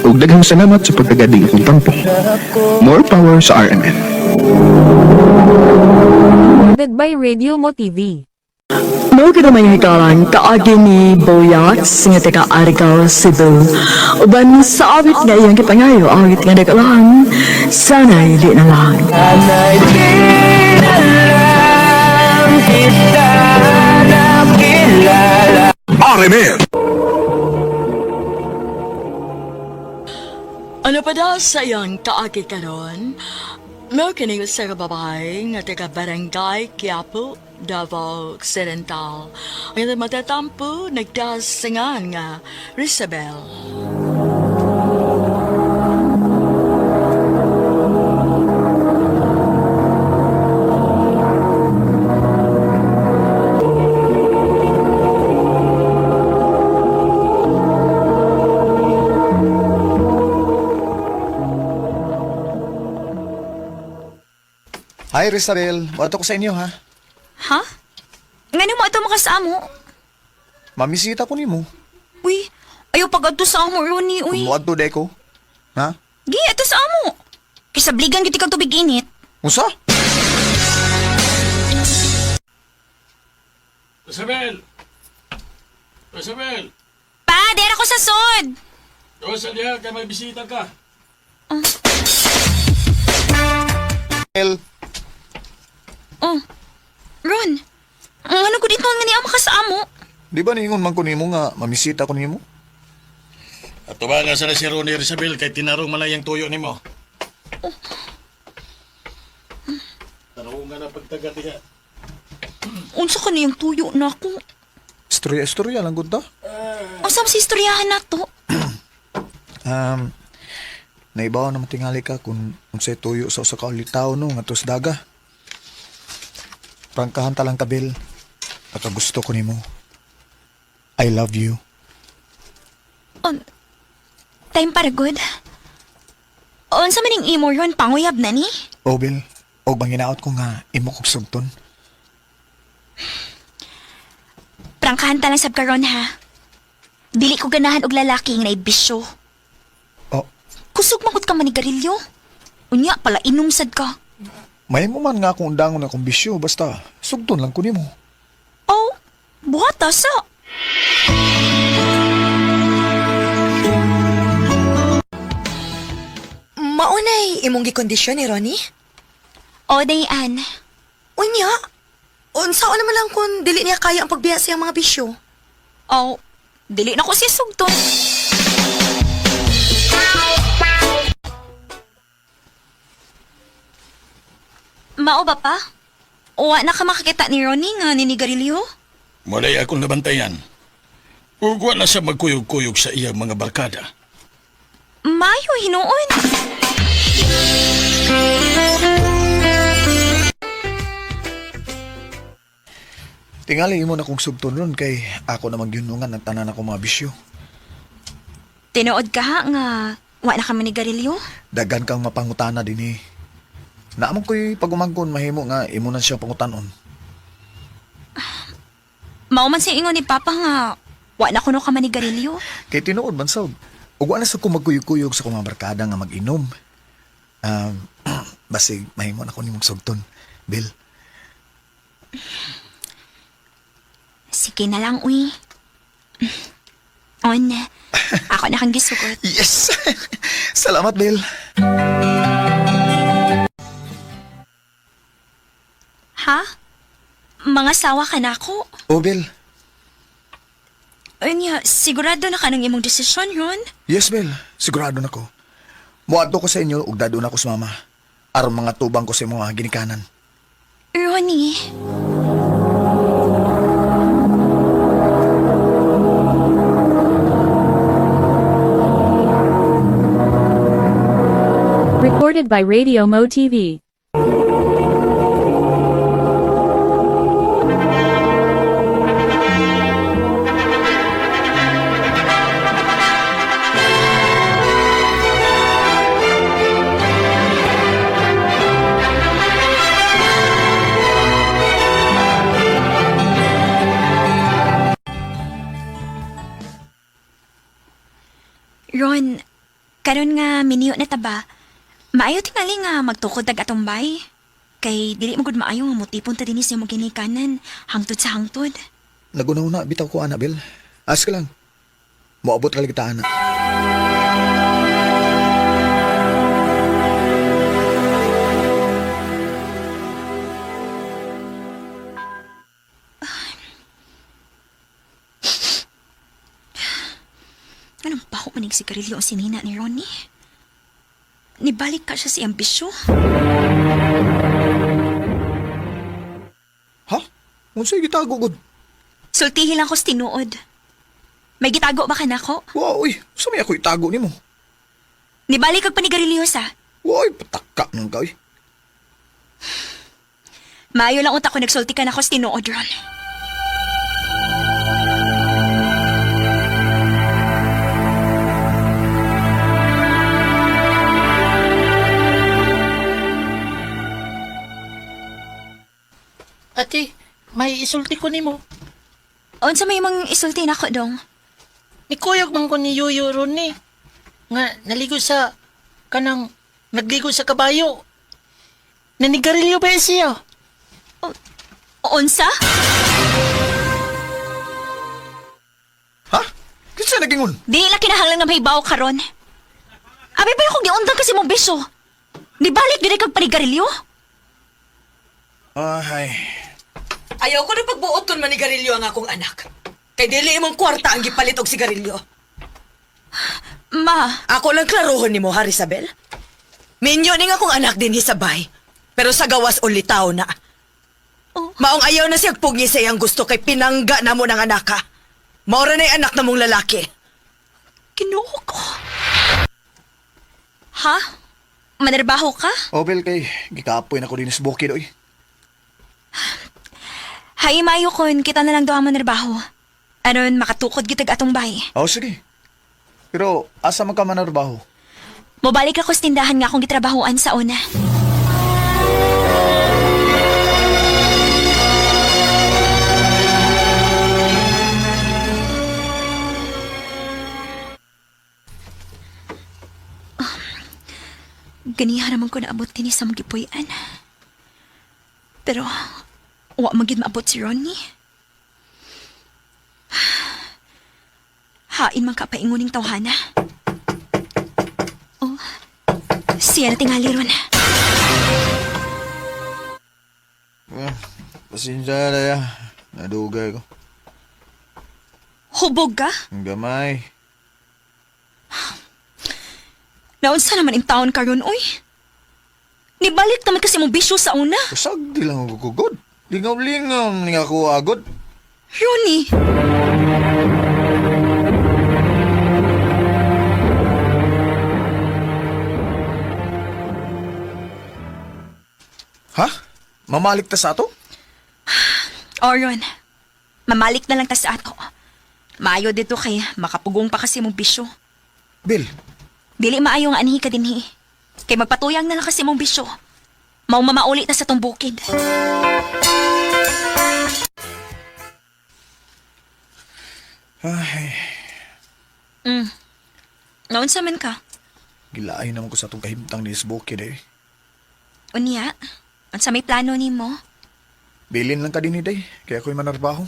ug daghang salamat sa pagkagading akong tampo. More power sa RMN. Recorded by Radio Mo TV. Mo kita may hikalang kaagi ni Boyax nga taga Argao, Cebu. Uban sa awit nga iyang kipangayo, awit nga nagalang, sana'y di na lang. Sana'y di na lang kita nakilala. RMN! Ano pa daw sa iyang kaagi karon? Mo kining sa babae nga taga Barangay Quiapo, Davao Occidental. Ang matatampo nagdasingan nga Rizabel. Hi, Rizabel. Bato ko sa inyo, ha? Ha? Ngano mo ito makasamo? Mamisita ko ni mo. Uy, ayaw pag-adto sa amo, Ronnie, uy. Kumuad to, Deko. Ha? Gi, ato sa amo. Kisabligan giti kang tubig init. Musa? Isabel! Isabel! Pa, dera ko sa sod. Doon sa diha, kaya may bisita ka. El, Oh, Ron. Ano ko dito nga niya makasamo? di ba ningon man ko nimo nga mamisita ko nimo? At tubangan sa na si Ronnie Isabel kay tinarong malayang tuyo ni mo. Tarong nga na pagtaga diha. Unsa ka niyang tuyo na ako? Istorya lang gud ta. Unsa si istoryahan na to? Naibaw naman tingali ka kung unsay tuyo sa usa ka ulitaw no nga tos daga. Prangkahan talang ka, Bill. Nakagusto ko nimo. I love you. Time para good. Unsa maning imo ron panguyab na ni? Oh, Bill. Og banginaot ko nga imo kog sugton. Prangkahan talang sab karon ha. Dili ko ganahan og lalaki nga naibisyo. Oh, Kusog mangod ka manigarilyo. Unya pala inumsad ka. may mo man nga akong undangon na kong bisyo, basta sugton lang ko nimo. Oh, buhata sa. Maunay imong gikondisyon ni Ronnie? O, Dayan. Unya, unsaon naman lang kung dili niya kaya ang pagbiya sa iyang mga bisyo. Oh, dili na ko siya sugton. Mao ba pa? Uwa na ka makakita ni Ronnie nga ninigarilyo? Malay akong nabantayan. Ug wala sa magkuyog-kuyog sa iyang mga barkada. Mayo, hinuon. Tingali mo na kong sugton ron kay ako na magyunungan ng tanan ako mga bisyo. Tinuod ka ha nga wa na ka manigarilyo? Dagan kang mapangutana din eh. Naamang ko'y pagumangkon mahimo nga imo na siya pangutanon. Mao man si ingon ni Papa nga wa na kuno ka manigarilyo. Kay tinuod man sab. Ug wala sa ko magkuyog-kuyog sa mga barkada nga mag-inom. Basig mahimo na ko nimong sugton, Bill. Sige na lang, uy. On, ako na kang gisugot. Yes! Salamat, Bill. Ha? Mga sawa ka na ako? Oh, Bill. Anya, sigurado na ka ng imong desisyon, Ron? Yes, Bill. Sigurado na ko. Muadto ko sa inyo ug dado na ko sa mama. Aron mga tubang ko sa mga ginikanan. Ronnie. Recorded by Radio Mo TV. Ron, karon nga miniyo na taba. Maayo tingali nga magtukod tag atumbay. Kay dili mo gud maayo nga motipon ta dinis imong ginikanan hangtod sa hangtod. Nagunaw na, bitaw ko, Annabel. Ask ka lang. Moabot ka kita, anak. Anong baho manig sigarilyo ang sinina ni Ronnie? Nibalik ka siya si ambisyo. Ha? Unsay gitago gud? Sultihi lang ko sa tinuod. May gitago ba ka na ko? Wow, uy. Sa may ako itago nimo. Nibalik kag panigarilyo sa. Wow, pataka nang ka, uy. Maayo lang utak ko nagsulti ka na ko sa tinuod, Ron. Ate, may isulti ko nimo. Unsa may mong isulti na ko dong? Nikuyog man ko ni Yuyo ron ni. Nga, naligo sa kanang nagligo sa kabayo. Nanigarilyo ba siya? Unsa? Ha? Kinsa nagingon? Di la kinahanglan nga mahibaw karon. Abi ba yung giundang kasi mong beso? Nibalik dili kag panigarilyo? Ay. Ayaw ko na pagbuot kon manigarilyo ang akong anak. Kay dili imong kwarta ang gipalit og sigarilyo. Ma, Ako lang klarohon nimo, Harisabel. Minyo ning akong anak din hisabay. Pero sa gawas ulitaw na. Maong ayaw na siyang pugni sa iyang gusto kay pinangga na mo ng anak ka. Maura na yung anak na mong lalaki. kinuha ko. Ha? Manarbaho ka? Obel kay, gikapoy na ko din sa bukid, oy. Hay, mayo kon, kita na lang doon manarbaho. Aron, makatukod kitag atong bay. Oh, sige. Pero, asa man ka manarbaho? Mobalik ako sa tindahan nga akong gitrabahoan sa una. Ganiha naman ko naabot din sa magipuyan. Pero, wa magid maabot si Ronnie. Hain man kapainguning tawhana. Oh, siya na tingali ron. Pasensya na ya. Nadugay ko. Hubog ka? Ang gamay. Naunsa naman in taon karon oy. Nibalik naman kasi mong bisyo sa una. Kasag di lang ako kugod. Lingaw-lingaw ni ako agod. Ronnie. Ha? Mamalik ta sa ato? Oron, mamalik na lang ta sa ato. Maayo dito kay makapugong pa kasi mong bisyo. Bill, Dili maayo nga anhi ka dinhi. Kay magpatuyang na lang kasi mong bisyo. Mao mamaulit na sa tong bukid. ay, Naunsa man ka? gilaay naman ko sa itong kahimtang ni Sbukid eh. Unya, unsa may plano nimo? Bilin lang ka din day, kaya ako'y manarbaho.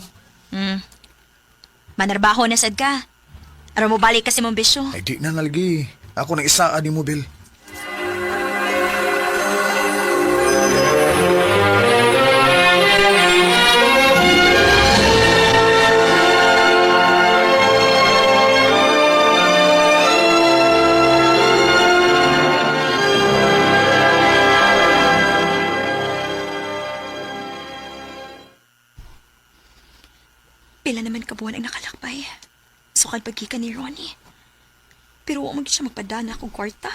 Manarbaho na sad ka. Aron mo balik kasi mong bisyo. Ay di na nalgi. Ako na isa ni mo, Bill. Pila naman kabuan ang nakalakbay. Sukad pagkika ni Ronnie. Pero huwag mag siya magpadana akong kwarta.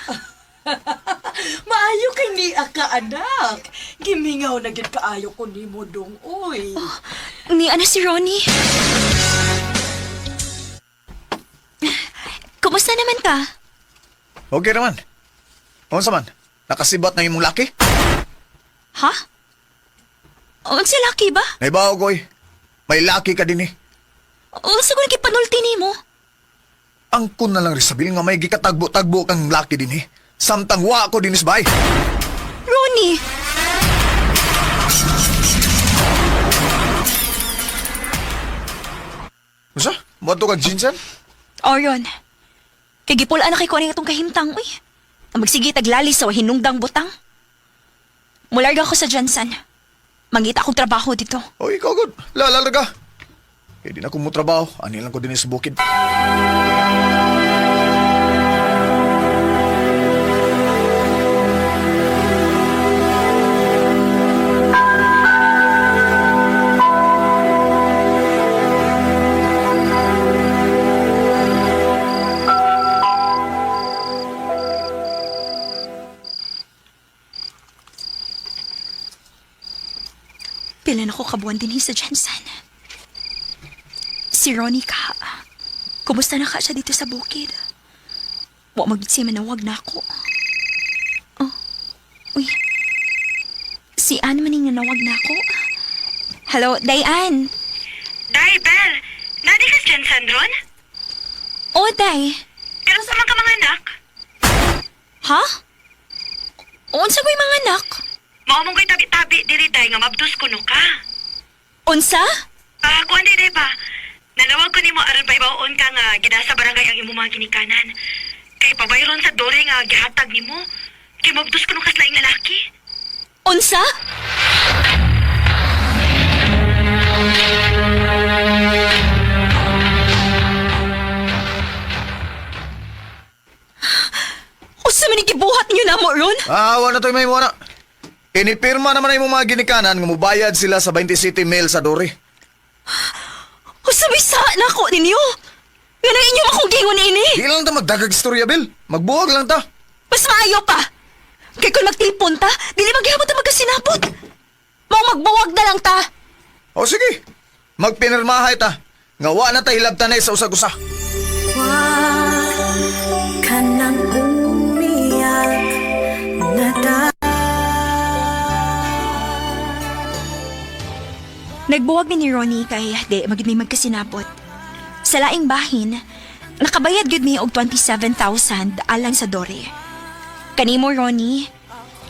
Maayo kay ni ka, anak. Gimingaw na gid kaayo ko nimo dong, oy. Ni ana si Ronnie. Kumusta naman ka? Okay naman. Unsa man? Nakasibat na imong laki? Ha? Unsa laki ba? Naibaw ko, May laki ka din eh. Unsa ko nagkipanulti nimo? Ang angkon na lang Rizabel nga may gikatagbo-tagbo kang laki din eh. Samtang wa ko din isbay. Ronnie! Masa? Bato kag Jinsan? Orion, kay gipulaan na kay ko ano itong kahimtang, uy. Ang magsige taglali sa hinungdang butang. Mularga ko sa Johnson. Mangita akong trabaho dito. O ikaw good. Lalarga. Eh di na ko mo trabaho. Ani lang ko din sa bukid. Pila na ko kabuan din sa Jensen. Si Ronnie ka. Kumusta na ka siya dito sa bukid? Wa magitsi manawag na ako. Oh, uy. Si Ann maning nanawag na ako. Hello, Dayan. Day, Bel. Nadi ka Jensen ron? Oh, Day. Pero sa mga mga anak? Ha? Unsa ko'y mga anak? Maumong ko'y tabi-tabi diri day nga mabdus kuno ka. Unsa? Kuan day ba? Nanawag ko nimo aron pa ibaon ka nga gida sa barangay ang imong mga ginikanan. Kay pabayron sa dore nga gihatag nimo. Kay mabdus kuno kas laing lalaki. Unsa? Unsa man gibuhat niyo namo ron? Wala to may muna. Inipirma naman ay mga ginikanan nga mubayad sila sa 20 City Mail sa Dore. Unsa may sa nako ninyo? Nga nang inyo akong gingon ini. Di lang ta magdagag istorya, Bel. Magbuwag lang ta. Mas maayo pa. Kay kung magtilpon ta, dili maghihapon ta magkasinabot. Mao magbuwag na lang ta. O sige. Magpinirmahay ta. Nga wa na ta hilabtanay sa usag-usa. Ka nang umiyak na Nagbuwag ni Ronnie kay di magid may magkasinabot. Sa laing bahin, nakabayad gud mi og 27,000 alang sa Dore. Kanimo Ronnie,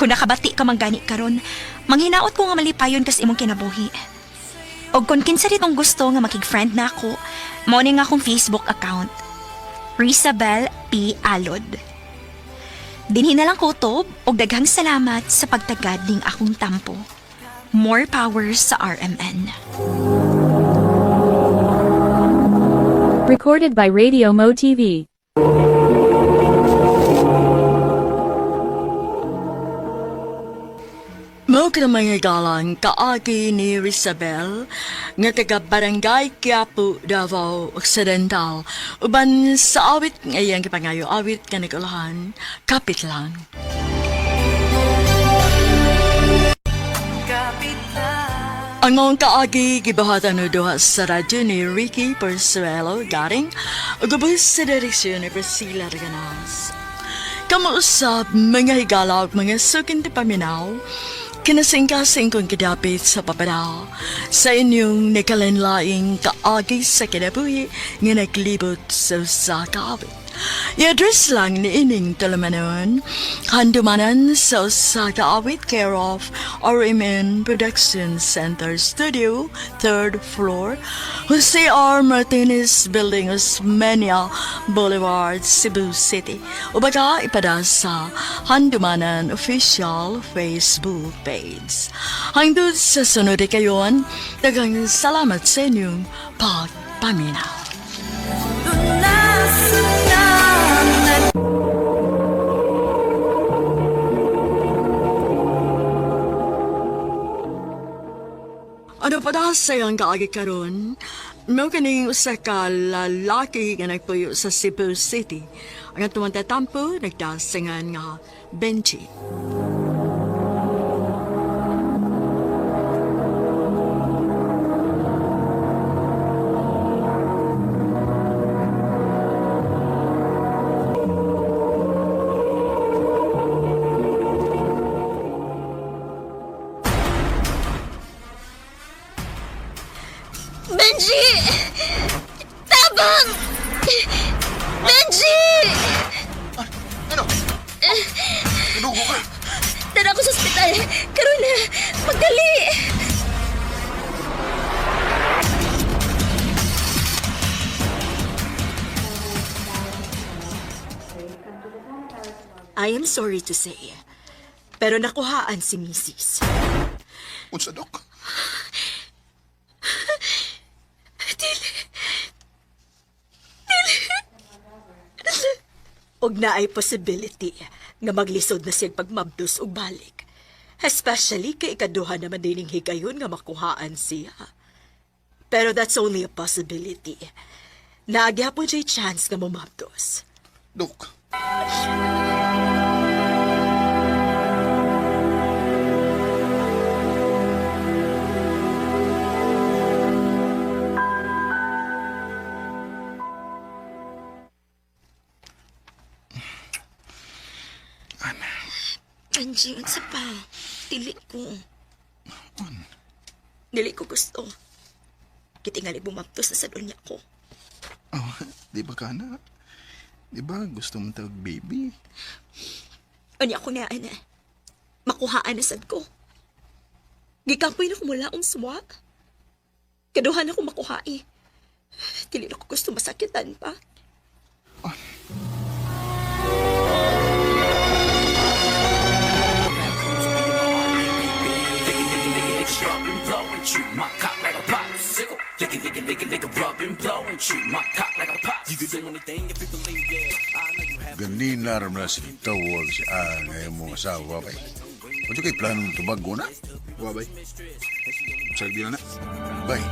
kung nakabati ka manggani karon, manghinaot ko nga malipayon kas imong kinabuhi. Og kung kinsa ditong gusto nga makig-friend na ako, mao ni nga akong Facebook account. Rizabel P. Alod. Dinhi na lang kutob og daghang salamat sa pagtagad ning akong tampo. More power sa RMN. Recorded by Radio Mo TV. Mao ka mga galang kaagi ni Rizabel nga taga Barangay Quiapo, Davao Occidental. Uban sa awit ngayang kipangayo awit ka nagulahan, kapit lang. Ang mga kaagi gibahatan no duha sa radyo ni Ricky Persuelo garing ugubos sa direksyon ni Priscilla Reganas. Kamuusap mga higala ug mga sukin ti paminaw, kinasing-kasing kong kidapit sa papadaw sa inyong nakalanlaing kaagi sa kinabuhi nga naglibot sa sakawit. I-address lang ni ining talamanon, handumanan sa Sakaawit care of RMN Production Center Studio, 3rd floor, Jose R. Martinez Building, Osmeña Boulevard, Cebu City. Ubaga ipada sa Handumanan Official Facebook page. Hangtod sa sunod kayon, daghang salamat sa inyong pagpaminaw. Ano pa da sa iyang kaagi karon? No kaning usa ka lalaki nga nagpuyo sa Cebu City. Ang atong tatampo nagdasingan nga Benji. Benji! Tabang! Magdali! I am sorry to say, pero nakuhaan si Mrs. Unsa, Dok? Og na ay possibility nga maglisod na siyang pagmabdos og balik. Especially kay ikaduha naman dining higayon nga makuhaan siya. Pero that's only a possibility. Naagyapon siya'y chance nga mamabdos. Dok. Benji, ang pa. Dili ko. Dili ko gusto. Kitingali bumaptos na sa dunya ko. Oh, di ba ka na? Di ba gusto mong tawag baby? Unya ko na, ana. Makuhaan na sad ko. Gikampoy na ko mula ang suwa. Kaduhan ako makuhai. Dili na ko gusto masakitan pa. Ganina rin na si tawag si ngayon mong asawa, bay. Ano kay planong tubago na? Wabay. Salbi na na. Bay.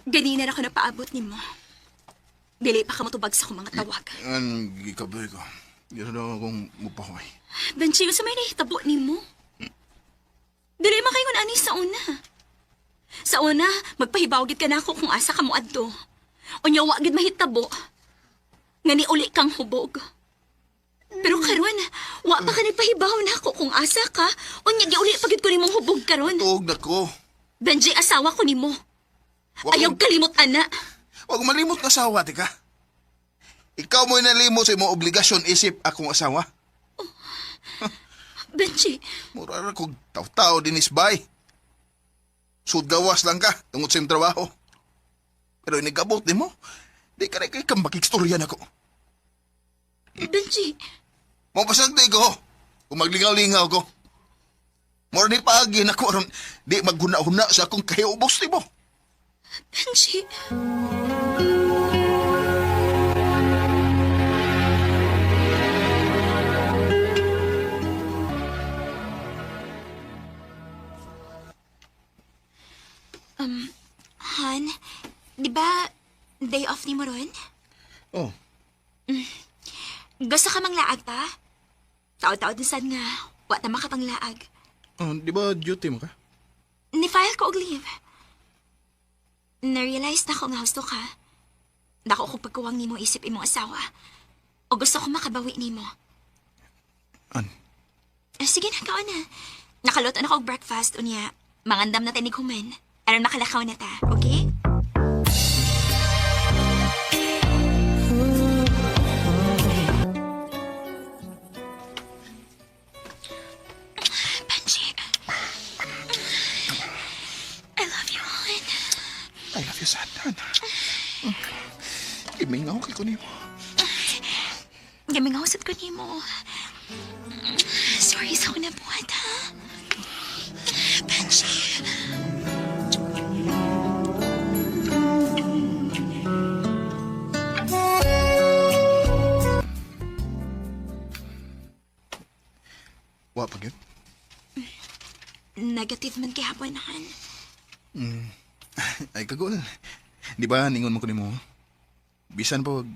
Ganina na ako napaabot ni mo. Dili pa ka matubag sa akong mga tawag. Anong gikabay ko? Gano'n daw akong mupahoy. Benji, sa may nahitabo ni mo. Dili makaingon ani sa una. Sa una, magpahibawgit ka na ako kung asa ka mo adto. Unya wa gid mahitabo. Nga ni uli kang hubog. Pero karon, wa pa ka nagpahibaw na ako kung asa ka. Unya giuli pagid ko nimong hubog karon. Tuog na ko. Benji, asawa ko nimo. Ayaw kalimot, ana. Huwag malimot na asawa, tika. Ikaw mo'y nalimot sa imong obligasyon isip akong asawa. Benji. Mura na kong taw-taw din isbay. Sud gawas lang ka, tungod sa iyong trabaho. Pero inigabot din mo, di ka rin kang makikstorya na ko. Benji. Mapasagdi ko, kung maglingaw-lingaw ko. Mura ni pagi na ko, di maghuna-huna sa akong kahiubos ni mo. Benji. Han, di ba day off ni mo ron? Oh. Gusto ka mang laag pa? Taod-taod na sad nga, wa na makapanglaag. Di ba duty mo ka? Ni-file ko og leave. Na-realize na ko nga gusto ka. Dako ko pagkuwang nimo isip imong asawa. O gusto ko makabawi nimo. Sige na, kao na. Nakaluto na ko og breakfast, unya. Mangandam na tinig human. Aron makalakaw na ta, okay? Benji. I love you, hon. I love you, Satan. Imingaw kay ko nimo. Gamingaw sad ko nimo. Sorry sa ako na buhat, ha? Benji. Wa pa gyud. Negative man kay hapon, Han. Ay kagol. Di ba ningon mo ko nimo? Bisan pa wag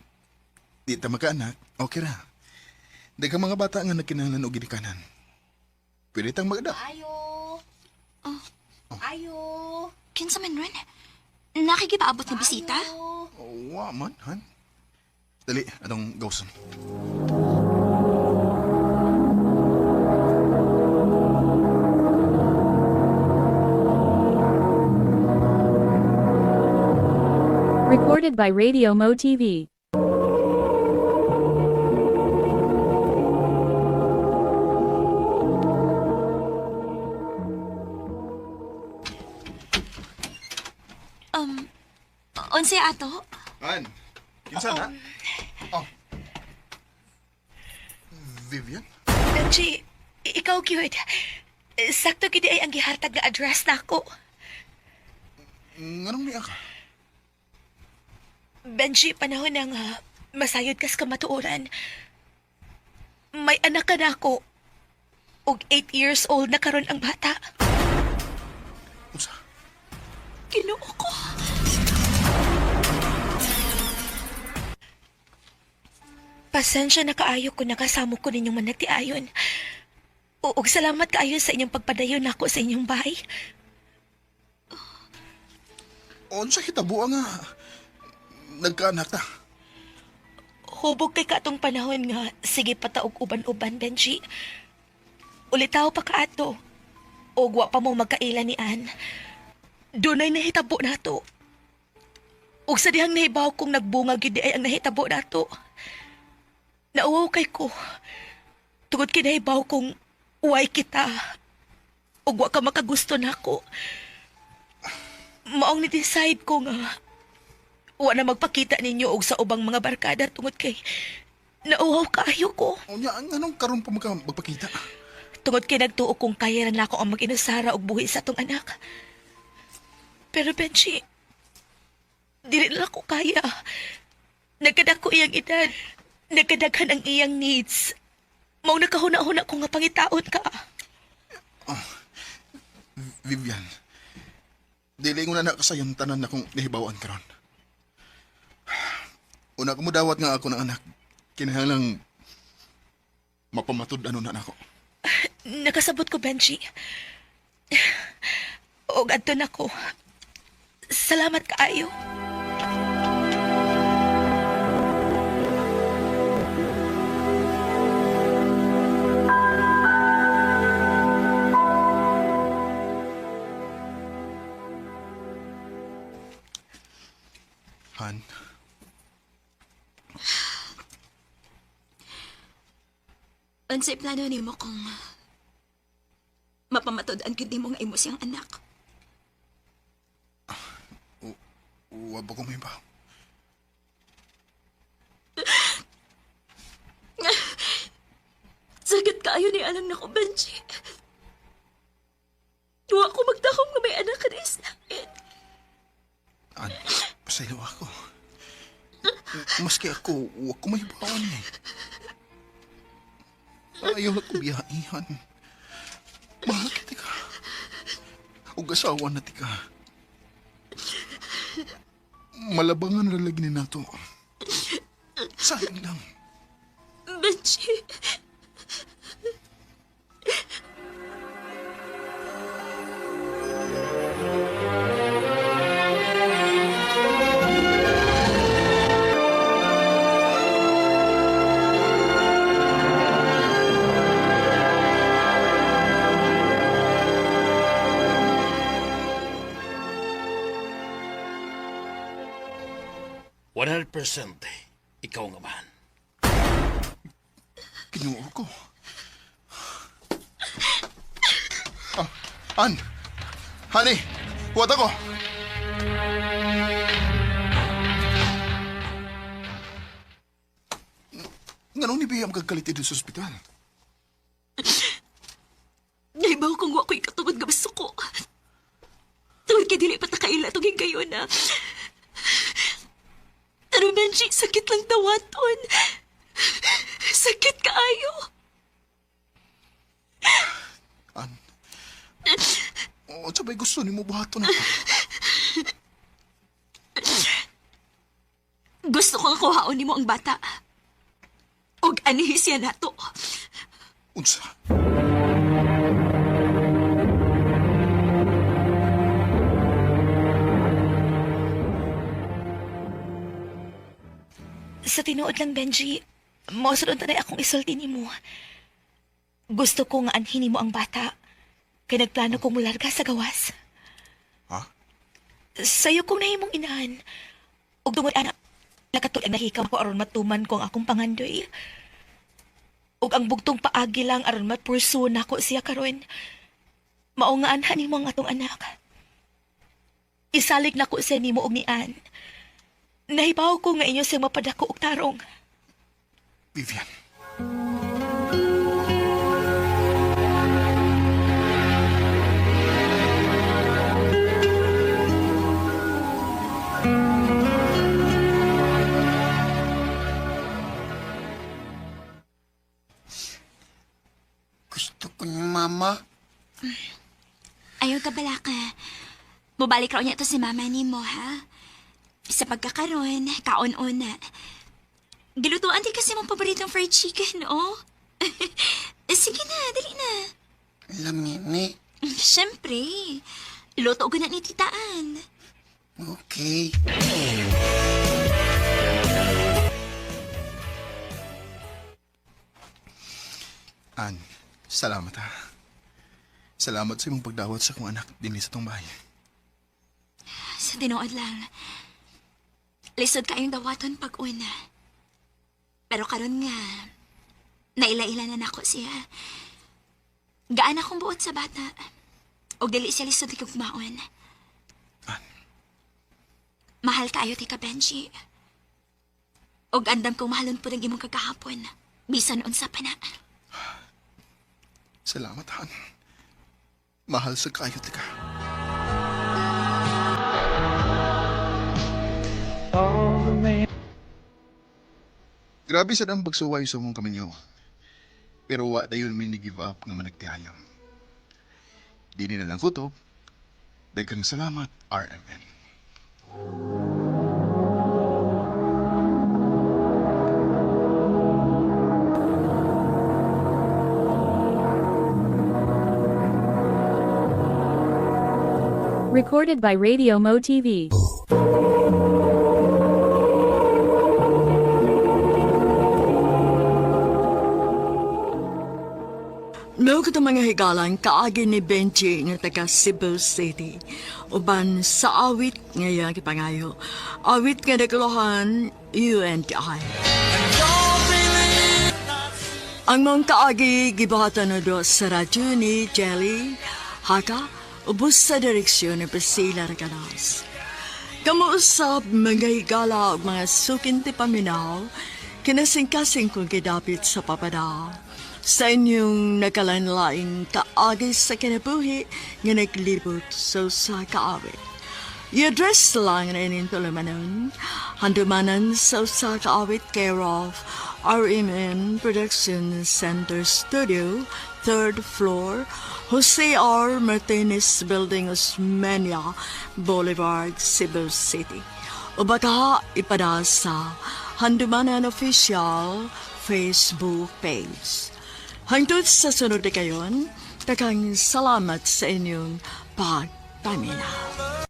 di ta magkaanak, okay ra. Daghang mga bata nga nagkinahanglan og ginikanan. Pwede tang magada. Ayo. Kinsa man ron? Nakikipaabot ng bisita? Wa man, han. Dali, atong gawson. Recorded by Radio Mo TV. Unsa ato? Han, kinsa na? Oh. Vivian? Benji, ikaw cute. Sakto gid ay ang gihartag nga address nako. Nganong niya ka? Benji, panahon na nga masayod kas kamatuoran. May anak ka na ako. Og 8 years old na karon ang bata. Usa? Ginoo ko. Pasensya na kaayo kung nakasamo ko ninyong managtiayon. Og salamat kaayo sa inyong pagpadayon nako sa inyong bahay. Unsa hitabo nga nagkaanak ta? Hubog kay katong panahon nga sige pataog uban-uban, Benji. Ulitaw pa kaato. Og wa pa mo magkaila ni Ann. Dunay nahitabo nato. Og sa dihang nahibaw kong nagbunga gid ay ang nahitabo nato. Nauwaw kay ko. Tungod kinahibaw kong uway kita. O wa ka makagusto nako. Maong ni-decide ko nga wa na magpakita ninyo og sa ubang mga barkada tungod kay nauwaw kaayo ko. Unya, anong karon pa magpakita? Tungod kay nagtuo kong kaya na ako ang mag-inusara og buhi sa tong anak. Pero Benji, dili na ako kaya. Nagkadako iyang edad. Nagkadaghan ang iyang needs. Mao nakahuna-huna ko nga pangitaon ka. Vivian, dili ko na nakasayang tanan na kong nahibawan karon. Una ko mo dawat nga ako ng anak. Kinahanglang mapamatud ano na ako. Nakasabot ko, Benji. Og adto na ko. Salamat kaayo. Han, Unsay plano nimo kung mapamatud-an gyud nimo nga imo siyang anak? wa ba ko may ba? Sagat kaayo ni alang nako, Benji. Wa ko magdahong nga may anak ka na isnakin. An, pasayaw ako. Maski ako, wa ko may bawan eh. Ayaw na ko biyaihan. Mahal kita ka. Ug asawa na tika. Malabangan ralagi ni nato. Sayang lang. Benji. Ikaw nga man. Kinuha ko. An! Honey! Huwag ako! Nganong ni Bea magkakalit dito sa ospital? Naibaw kong wa ko'y katungod nga gusto ko. Tungod kay dili pa takaila itong higayon na. Pero Benji, sakit lang dawaton. Sakit kaayo. An? O, sabay gusto ni mo buhaton ako. Gusto ko nga kuhaon ni mo ang bata. Og anihis yan nato. Unsa? Sa tinuod lang, Benji, masunod na akong isulti ni mo. Gusto ko nga anhini mo ang bata. Kaya nagplano kong mularga sa gawas. Ha? Sa'yo kong nahimong inahan. ug tungod anak, nakatulag nahikaw ko aron matuman ko ang akong pangandoy. Ug ang bugtong paagi lang aron mapursu nako siya karon. Mao nga anha nimo ang atong anak. Isalig nako sa nimo og ni Ann. Nahibaw ko nga inyo siyang mapadako og tarong. Vivian. Gusto ko ng mama. Ayaw ka bala ka. Mubalik raw niya to si mama ni mo, ha? Sa pagkakaroon, kaon-on na. Gilutuan din kasi mong paboritong fried chicken, oh. Sige na, dali na. Alam ni. Siyempre. Luto ko na ni Titaan. Okay. An, salamat ha. Salamat sa imong pagdawat sa akong anak dinhi sa tong bahay. Sa tinuod lang. Lisod kayong dawaton pag-una. Pero karon nga, naila-ila na nako siya. Gaan akong buot sa bata. O dili siya lisod ikong kumaon. Mahal kaayo ti ka, Benji. Og andam kong mahalon po ng imong kagahapon. Bisan unsa pa na. Salamat, Han. Mahal sa kayot ka. Grabe sa dang pagsuway sa mong kaminyo. Pero wa dayon mi ni-give up nga managtihayon. Dili na lang kutob. Daghang salamat, RMN. Recorded by Radio Mo TV. No kita mga higalan kaagi ni Benji nga taga Cebu City. Uban sa awit ngaya kipangayo. Awit nga naguluhan UNTI. Ang mong kaagi gibahatan na do sa radyo ni Jelly Haka ubos sa direksyon ni Priscilla Raganas. Kamuusap mga higala o mga sukin ti paminaw kinasing-kasing kong gidapit sa papada. Sa inyong nakalanlaing kaagi sa kinabuhi nga naglibot so sa kaawit. I-address lang na ining tulumanon, handumanan sa kaawit care of RMN Production Center Studio, 3rd floor, Jose R. Martinez Building, Osmeña Boulevard, Cebu City. O baka ipada sa Handumanan Official Facebook page. Hangtod sa sunod na kayon, takang salamat sa inyong pagpaminaw.